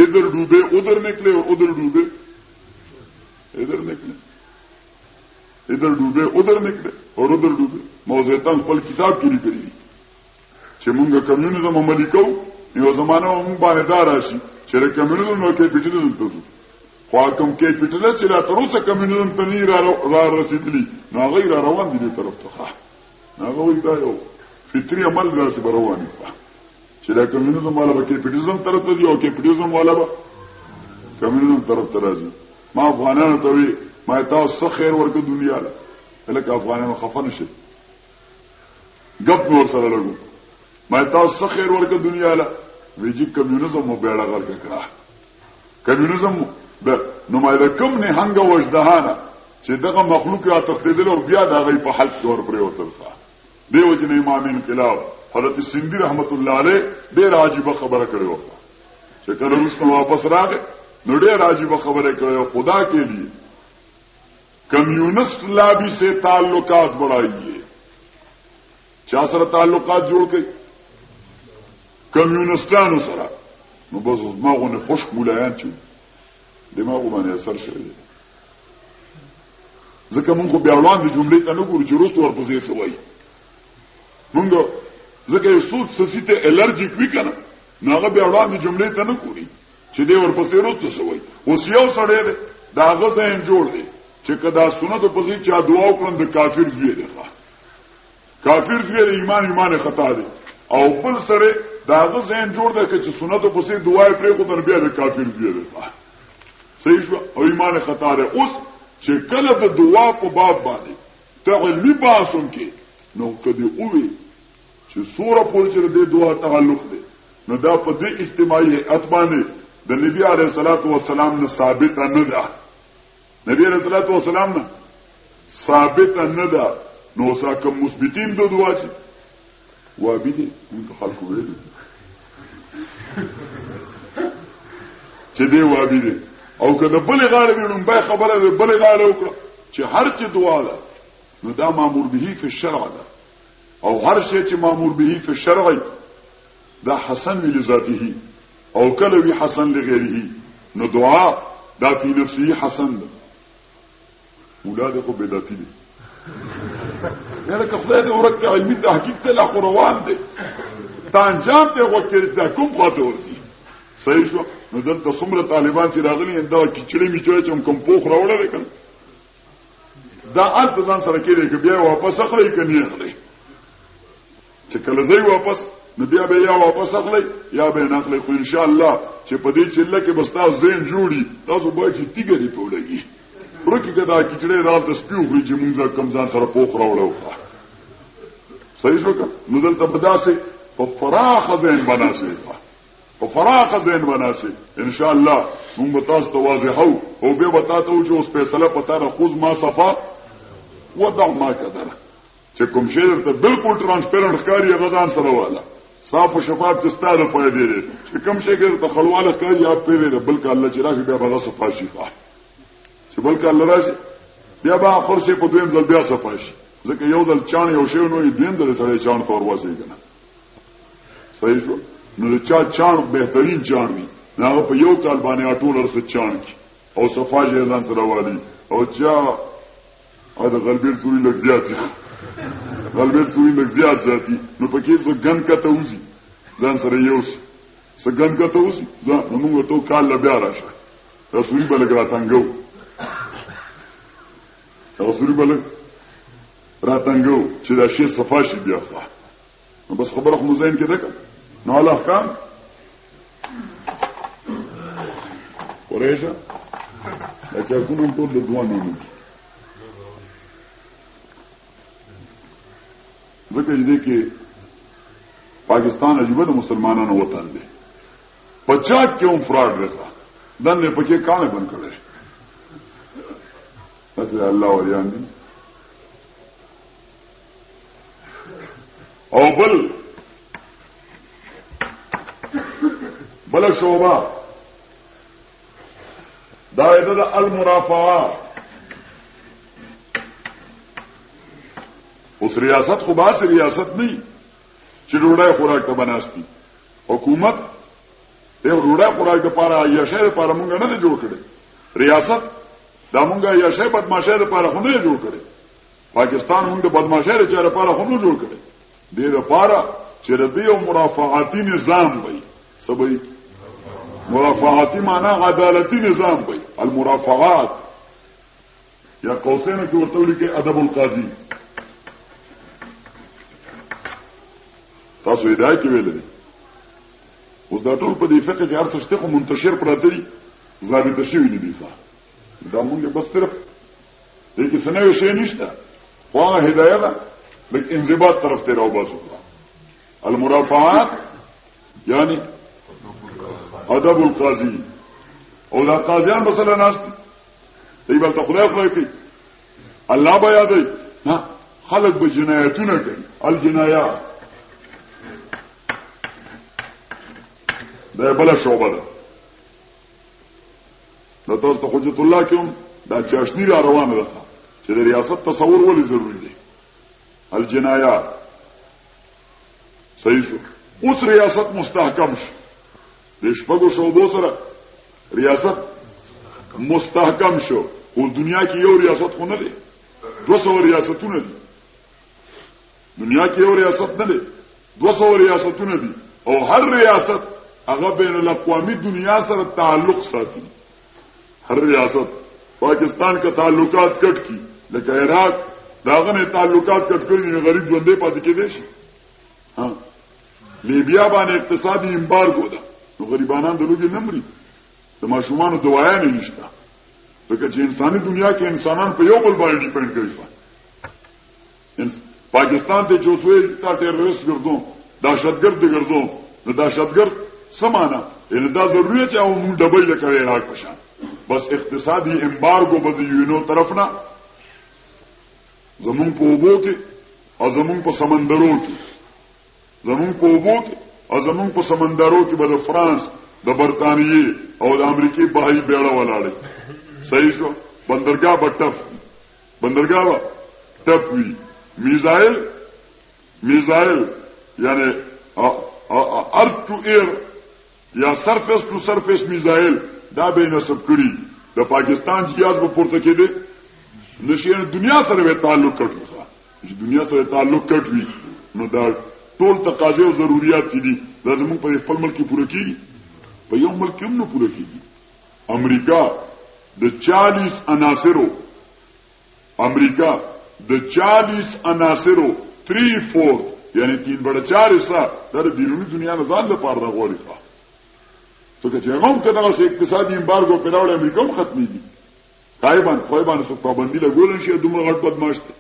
ادھر ڈوبے ادھر نکلے اور ادھر ڈوبے ادھر نکلے ادھر ډوبه ادھر نکړه او ادھر ډوبه موزیتان خپل کتاب کې لیکلي چې مونږ کمیونیزم عملي کوو یو زمانہ مونږ باندې دار راشي چې کمیونیزم نو کیپټالیزم ته ځو خو کوم کیپټالیزم چې لا تر اوسه کمیونیزم ته نه را رسیدلی نو غیر روان دي طرف ته هغه وایي دا یو فطري عمل راځي روان دي چې دا کمیونیزم والا به کیپټالیزم طرف ته دی او کیپټالیزم والا به کمیونیزم طرف ته راځي ما افغانانو ته وی ما تاسو خیر ورکړه دنیا له لکه افغانانو خفه نشي غپ نور سره لګو ما تاسو خیر ورکړه دنیا له ویجی کمیونیزم مو بیړه غړ کړه کمیونیزم نو ما دا کوم نه هنګ وجدهانه چې دغه مخلوق را تخدیدل او بیا دا غي په حل تور پرې وتلخه دیو چې امام انقلاب حضرت سیندی رحمت الله علیه ډېر عجیب خبره کړې و چې کله روس واپس راغی نو ډېر عجیب خبره کړې خدا کے لیے کمیونسٹ لابی سے تعلقات بڑھائیے چا سره تعلقات جوړ کړي کمیونستانو سره نو بس دماغونه خشک مولایان چې دماغ باندې اثر شوی ځکه مونږ بیا وړاندې جملې ته نه ګورو چې روس ورپسې څه وایي مونږ ځکه یو څوک سسیته الرجیک وی کنه ناغه بیا وړاندې جملې ته نه کوي چې دی ورپسې وروسته سوی اوس یو سړی دی دا غزه جوړ دی چې کدا سنت په ځای چا دعا وکړم د کافر زوی دی کافر زوی دی ایمان خطا دی او بل سره دا غزه جوړ دی چې سنت په ځای دعا پرې کو در بیا د کافر زوی دی صحیح شو او ایمان خطا دی اوس چې کله د دعا په باب باندې ته علمي بحثون کې نو کدی اووي چې سوره پورې د دعا تعلق دی نو دا په دې اجتماعي اتبانه د نبی عليه الصلاه والسلام نه ثابت نه ده نبی عليه الصلاه والسلام نه ثابت نه ده نو څنګه مثبتین د دعا چې وابدي موږ خلکو ویل چې دی وابدي او کله بل غاړه وینم به خبره ده بل غاړه وکړه چې هر چې دعا ده نو دا مامور به په شرع ده او هر شی چې مامور به په شرع دا حسن لذاته او کله وی حسن لغیره نو دعا دا په نفسه حسن ده اولاد خو بدعتي دي نه که خدای دې ورکه علمي تحقیق ته لا قرآن دي تانجام ته وکړي دا کوم خاطر ورسي صحیح شو نو دلته څومره طالبان چې راغلي دا کچړې میچوي چې کوم پوخ راوړل کړي دا التزام سره کېږي چې بیا واپس اخلي کني اخلي چې کله ځای واپس نو بیا به یا واپس اخلي یا به نه اخلي خو ان شاء الله چې په دې چله کې بس تاسو زین جوړي تاسو به چې تیګري په ولګي ورکه کدا کچړې راځي د سپیو خو چې موږ کم ځان سره پوخ راوړو صحیح شو نو دلته بداسه په فراخ ذهن بناسي په فراخ ذهن بناسي ان شاء الله موږ تاسو ته واضحو او به وتاته چې اوس فیصله پتا را خود ما صفا وضع ما قدر چې کوم شی ته بالکل ترانسپیرنت ښکاری غزان سره والا صاف او شفاف چې ستاره پوهې دي چې کوم شی ته خلواله ښکاری یا پیری بلکې الله چې راشي بیا به صفا شي چې بلکې الله راشي بیا به اخر شي په دویم ځل بیا صفا شي ځکه یو ځل چان یو شی نو دویم ځل سره چان تور واسي کنه صحیح شو نو چا چان بهترین چان وي هغه په یو کال باندې اټول سره چان کی او صفا یې ځان سره والی او چا دا غلبیر سوري لږ زیات دي غلبیر سوري لږ زیات ذاتي نو پکې څو ګن کته وځي ځان سره یو څه ګن کته وځي ځان موږ ته کال لا بیا راشه رسولي بل راتنګو رسولي بل راتنګو چې دا شی صفا شي بیا ښه نو بس خبره خو مزین کې ده نو الله احکام ورېشه چې کوم ټول د دوه نه ځکه چې پاکستان عجیبه د مسلمانانو وطن دی پچاک کې هم فراډ راځه دنه پکې کانه بند کړي اصل الله وریان دي او بل شوبه دا د المرافعه اوس ریاست خو باس ریاست نه چې روړای خوراک ته بناستي حکومت یو روړای خوراک د پاره یا شی لپاره مونږ نه جوړ کړي ریاست دا مونږه یا شی بدمعشي لپاره خو نه جوړ کړي پاکستان مونږ د بدمعشي لپاره خو نه جوړ کړي دې لپاره چې د یو مرافعاتي نظام وي سبي مرافعاتي معنی عدالتي نظام وي المرافعات یا قوسین کې ورته لیکي ادب القاضي تاسو هدايه کې ویل دي اوس دا ټول په دې فقه کې ارڅ شته منتشر پراته دي ضابط شي نه دي دا مونږ بس صرف دې کې سنوي شي نشته خو هدايه ده لیکن انضباط طرف ته راو باسو المرافعات یعنی ادب القاضي او دا قاضیان مثلا ناس دی بل ته خدای خو کوي الله بیا دی ها خلق به جنایتونه کوي الجنایات دا بل شعبه ده دا تاسو ته حجت الله کوم دا چاشنی را روانه ده چې د ریاست تصور ولې ضروری دی الجنایات صحیح شو اوس ریاست مستحکم شو د شپږو شعبو سره ریاست مستحکم شو او دنیا کې یو ریاست خو نه دی 200 ریاستونه دي دنیا کې یو ریاست نه دی 200 ریاستونه دي او هر ریاست هغه بین الاقوامی دنیا سره تعلق ساتي. هر ریاست پاکستان کا تعلقات کټ کی لکه عراق داغه نه تعلقات کټ کړی غریب ژوندې پاتې کېدې شي. ها لیبیا باندې اقتصادي امبارګو ده نو غریبانان د لوګي نمرې د ماشومان دوايا نه نشته ځکه چې انساني دنیا کې انسانان په یو بل باندې ډیپند کوي. پاکستان ته چوسوي تا ټیرریست ګرځو دهشتګرد ګرځو نو دهشتګرد سمانه ان دا ضروري چې او موږ ډبل لکه عراق پشان بس اقتصادي امبارګو به د یونو طرفنا زمون په اوبو کې او زمون په سمندرو کې زمون په اوبو کې او زمون په سمندرو کې به د فرانس د برتانیې او د امریکای بهایي بیړه ولاړې. صحیح شو. بندرګاه بټف بندرګاه ټپ وی میزایل یعنی ارض ټو ایر یا سرفیس ټو سرفیس میزایل دا به نسب کړی د پاکستان جهاز په پورته کې دي نشي دنیا سره به تعلق کټوي. چې دنیا سره تعلق کټوي نو دا ټول تقاضې او ضرورت دي دا زموږ په خپل ملک کې پوره کیږي په یو ملک هم نه پوره کیږي. امریکا د 40 عناصرو امریکا د 40 عناصرو 3/4 یعنی 3/4 حصہ د بیرونی دنیا نه ځان لپاره غوړي ښه څنګه چې هغه ته دغه اقتصادي امبارګو په راوړل امریکا هم ختمي دي غایبان خوایبان څو پابندي لګول شي دومره غټ بدمعاش دي.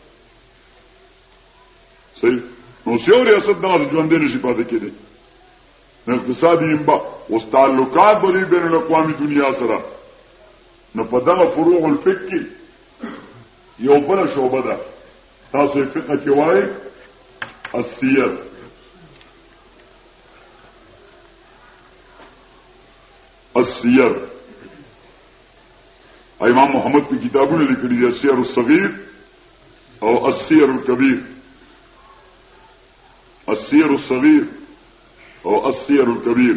صحیح. نو سیو ریاست دغه ژوند نه شي پاتې کېدی. اقتصادي امبا او تعلقات بری بین الاقوامی دنیا سره نو په دغه فروع الفقه یو بل شوبه ده تاسو فقه کې وایي السیر السیر امام محمد په کتابونو لیکلي دي السیر الصغير او السیر الكبير السیر الصغير او السیر الكبير.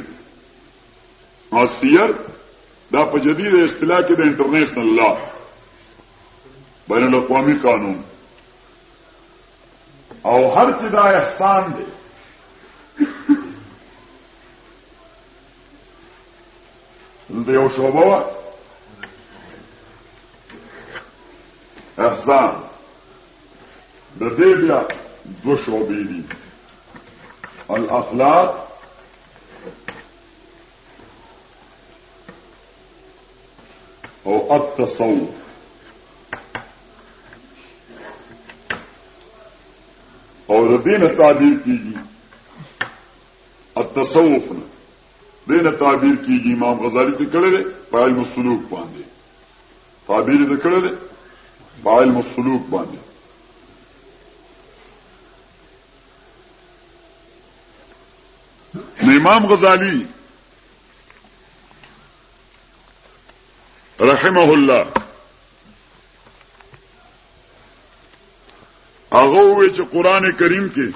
السیر دا په جدید اصطلاح کې د انټرنیشنل لا بین الاقوامی قانون او هر څه دا احسان دی د یو شوبه احسان د دې بیا دو شوبې دي الاخلاق او التصوف. اور دین تعبیر کیږي التصوف نه دین تعبیر کیږي امام غزالی ته کړل په علم السلوک باندې تعبیر ته کړل په علم السلوک باندې. امام غزالی رحمه الله هغه وی چې قران کریم کې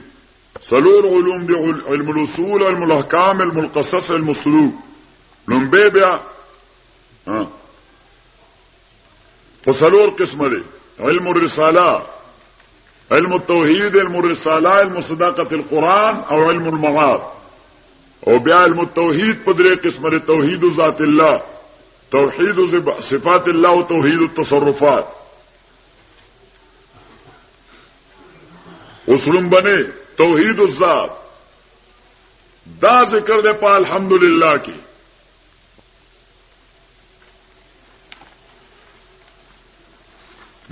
سلور علوم دی علم الاصول علم الاحکام علم القصص علم السلوک لومبه بیا په سلور قسمه دی علم الرساله علم التوحید علم الرساله علم صداقه القران او علم المعاد او بیا علم التوحید په درې قسمه دی توحید ذات الله توحید صفات الله او توحید التصرفات. اسلم بنے توحید الذات دا ذکر دے پا الحمدللہ کی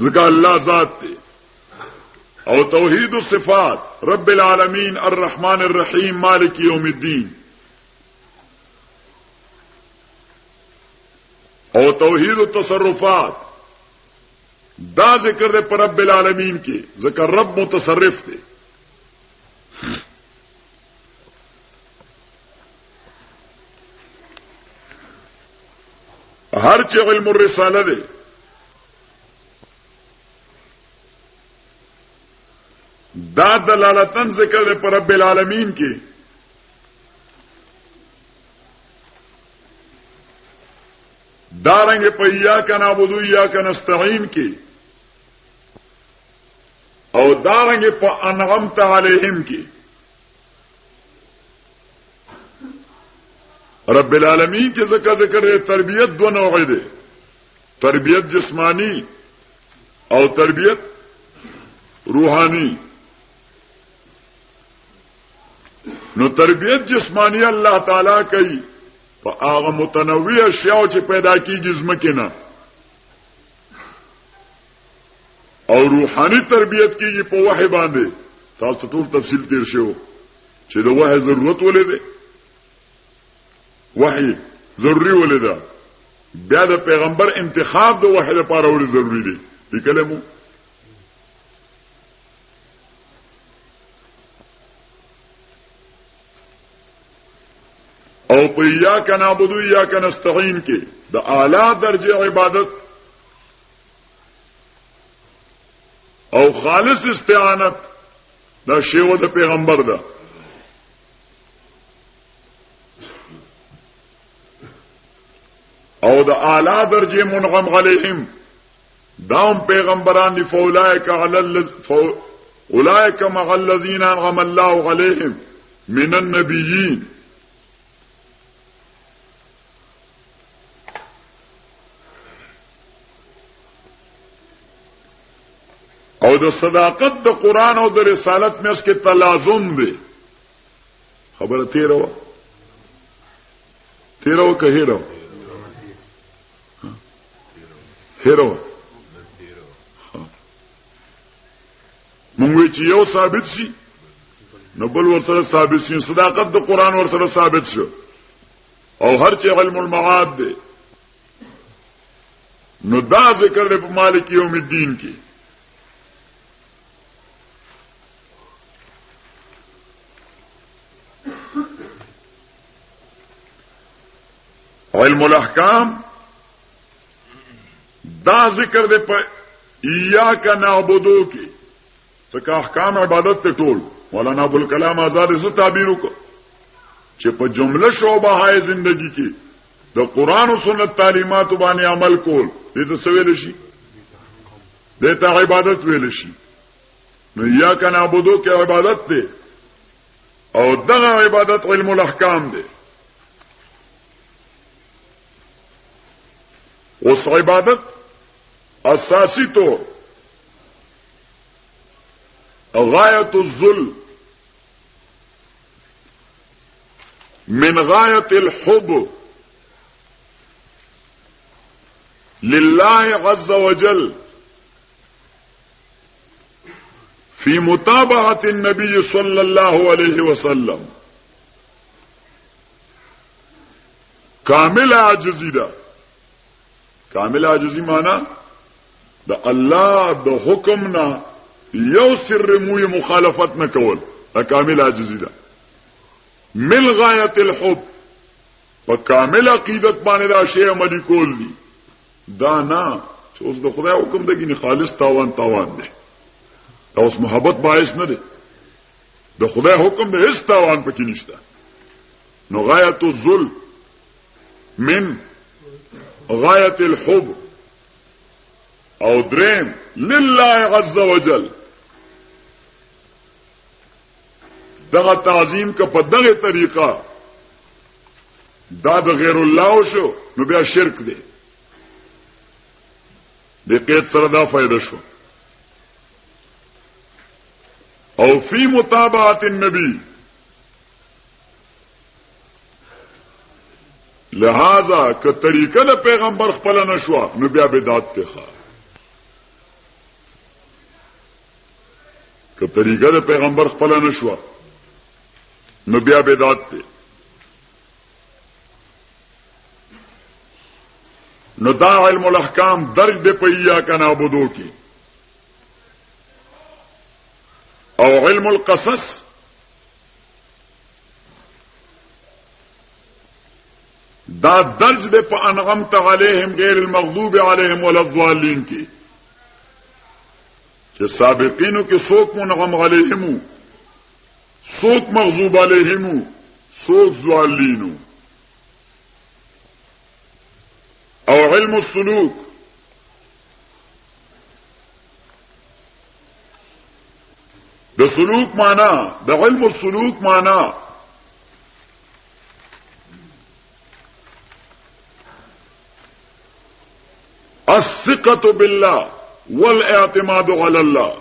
ذکر اللہ ذات تے او توحید الصفات رب العالمین الرحمن الرحیم مالک یوم الدین او توحید التصرفات دا ذکر دے پر رب العالمین کے ذکر رب متصرف دے ہر چی علم الرسالہ دے دا دلالتن ذکر دے پر رب العالمین کے دارنگے پا ایاک نعبد و ایاک نستعین کی او دارنگے پا انعمت علیہم کی رب العالمین کې ذکر تربیت دو نوع ده، تربیت جسمانی او تربیت روحانی. نو تربیت جسمانی الله تعالی کوي په هغه متنوع اشیاء چې پیدا کیږي زمکه نه، او روحانی تربیت کیږي په وحی باندې. تاسو ټول تفصیل تیر شو چې د وحی ضرورت ولې ده، وحی ضروری ولې ده، بیا د پیغمبر انتخاب د وحی لپاره ولې ضروری دی. دې کلمو او په ایاک نعبد و ایاک نستعین کې د اعلی درجه عبادت او خالص استعانت دا شیوه د پیغمبر ده. او د اعلی درجه منعم علیهم داهم پیغمبران دی. اولئک مع الذین انعم الله علیهم من النبیین. او د صداقت د قران او د رسالت مېس کې تلازم دی. خبره تیرو که هیرو مونږ چې یو ثابت شي نو بل ورسره ثابت شي. صداقت د قران ورسره ثابت شو او هر چې علم المعاد دی نو دا ذکر دی په مالک یوم الدین کې. علم الاحکام دا ذکر دے پا ایاک نعبدو کی څنګه احکام عبادت ته ټول. مولانا ابوالکلام آزاد سے تعبیر وکړه چې په جمله شعبه هاي زندگی کې د قران او سنت تعلیمات باندې عمل کول دې ته سویل شي، دې ته عبادت ویل شي. نو ایاک نعبدو کې عبادت ده او دغه عبادت علم الاحکام ده. اس عبادت اساسی تو غایت الذل من غایت الحب لله عز وجل في متابعة النبي صلى الله عليه وسلم. کامل عاجزی ده. کامل عاجزی معنی د الله د حکم نه یو سر موی مخالفت نه کول، دا کامل عاجزی ده. مل غایت الحب په کامل عقیدت باندې دا شی عملی کول دي. دا نه چې اوس د خدای حکم دی نه خالص تاوان دی. دا اوس محبت باعث نه دی. د خدای حکم دی هیڅ تاوان پکې نشته. نو غایت الذل من غایت الحب او دریم لله عز وجل. دغه تعظیم که په دغه طریقه دا د غیر الله شو نو بیا شرک دی. د قید سره دا فائدہ شو. او فی متابعت النبی لہذا که طریقه د پیغمبر خپل نشوا نو بیا بدعت ته ښه. که طریقه د پیغمبر خپل نشوا نو بیا بدعت ته. نو دا علم الاحکام درج دی په ایاک نعبدو کې. او علم القصص دا درج دے پا انغمت علیہم غیر المغضوب علیہم ولا الضالین کی چې سابقینو کې څوک منغم علیہمو، څوک مغضوب علیہمو، څوک ضالینو. او علم السلوک د سلوک معنا د علم السلوک معنا الثقة بالله والاعتماد على الله.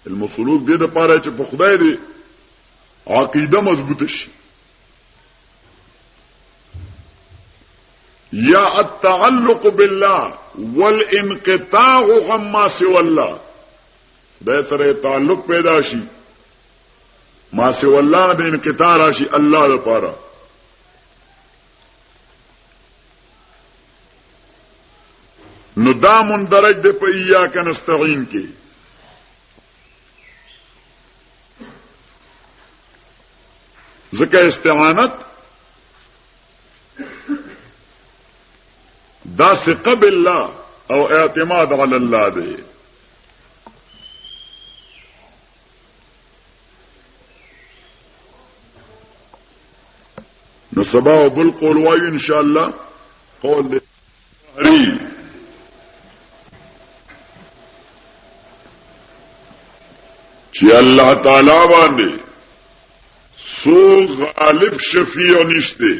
المسلوک دې د پاره چې په خدای دې عقیده مضبوط شي. یا التعلق بالله والانقطاع عما سوى الله. دا سره تعلق پیدا شي، ما سوى الله د انقطاع راشي الله لپاره. نو دا مندرج دی په ایاک نستعین کې. ځکه استعانت دا ثقه بالله او اعتماد علی الله دی. نو سبا بالقول وایو ان شاء الله قول دی چې الله تعالی باندې سو غالب شفیع نشته.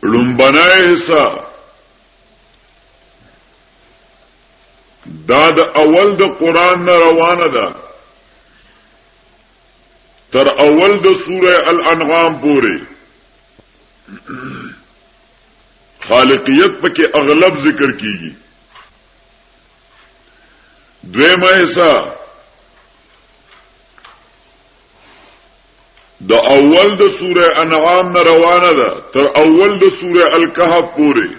لومبنای حصہ دا د اول د قران نه روانه ده تر اول د سوره الانعام پورې. خالقیت پکې اغلب ذکر کیږي. دویمه حصہ د اول د سوره انعام نه روانه ده تر اول د سوره الکهف پورې.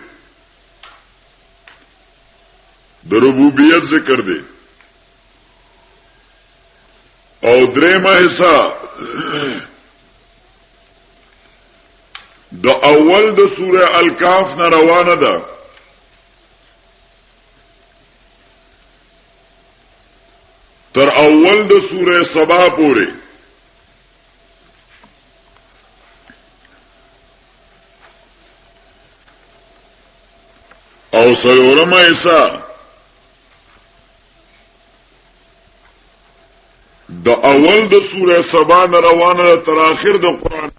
د ربوبیت ذکر دی. او دریمه حصہ د اول د سوره الکهف نه روانه ده تر اول د سوره سبا پورې. او سلورمه حصہ د اول د سوره سبا نه روانه تر اخر د قران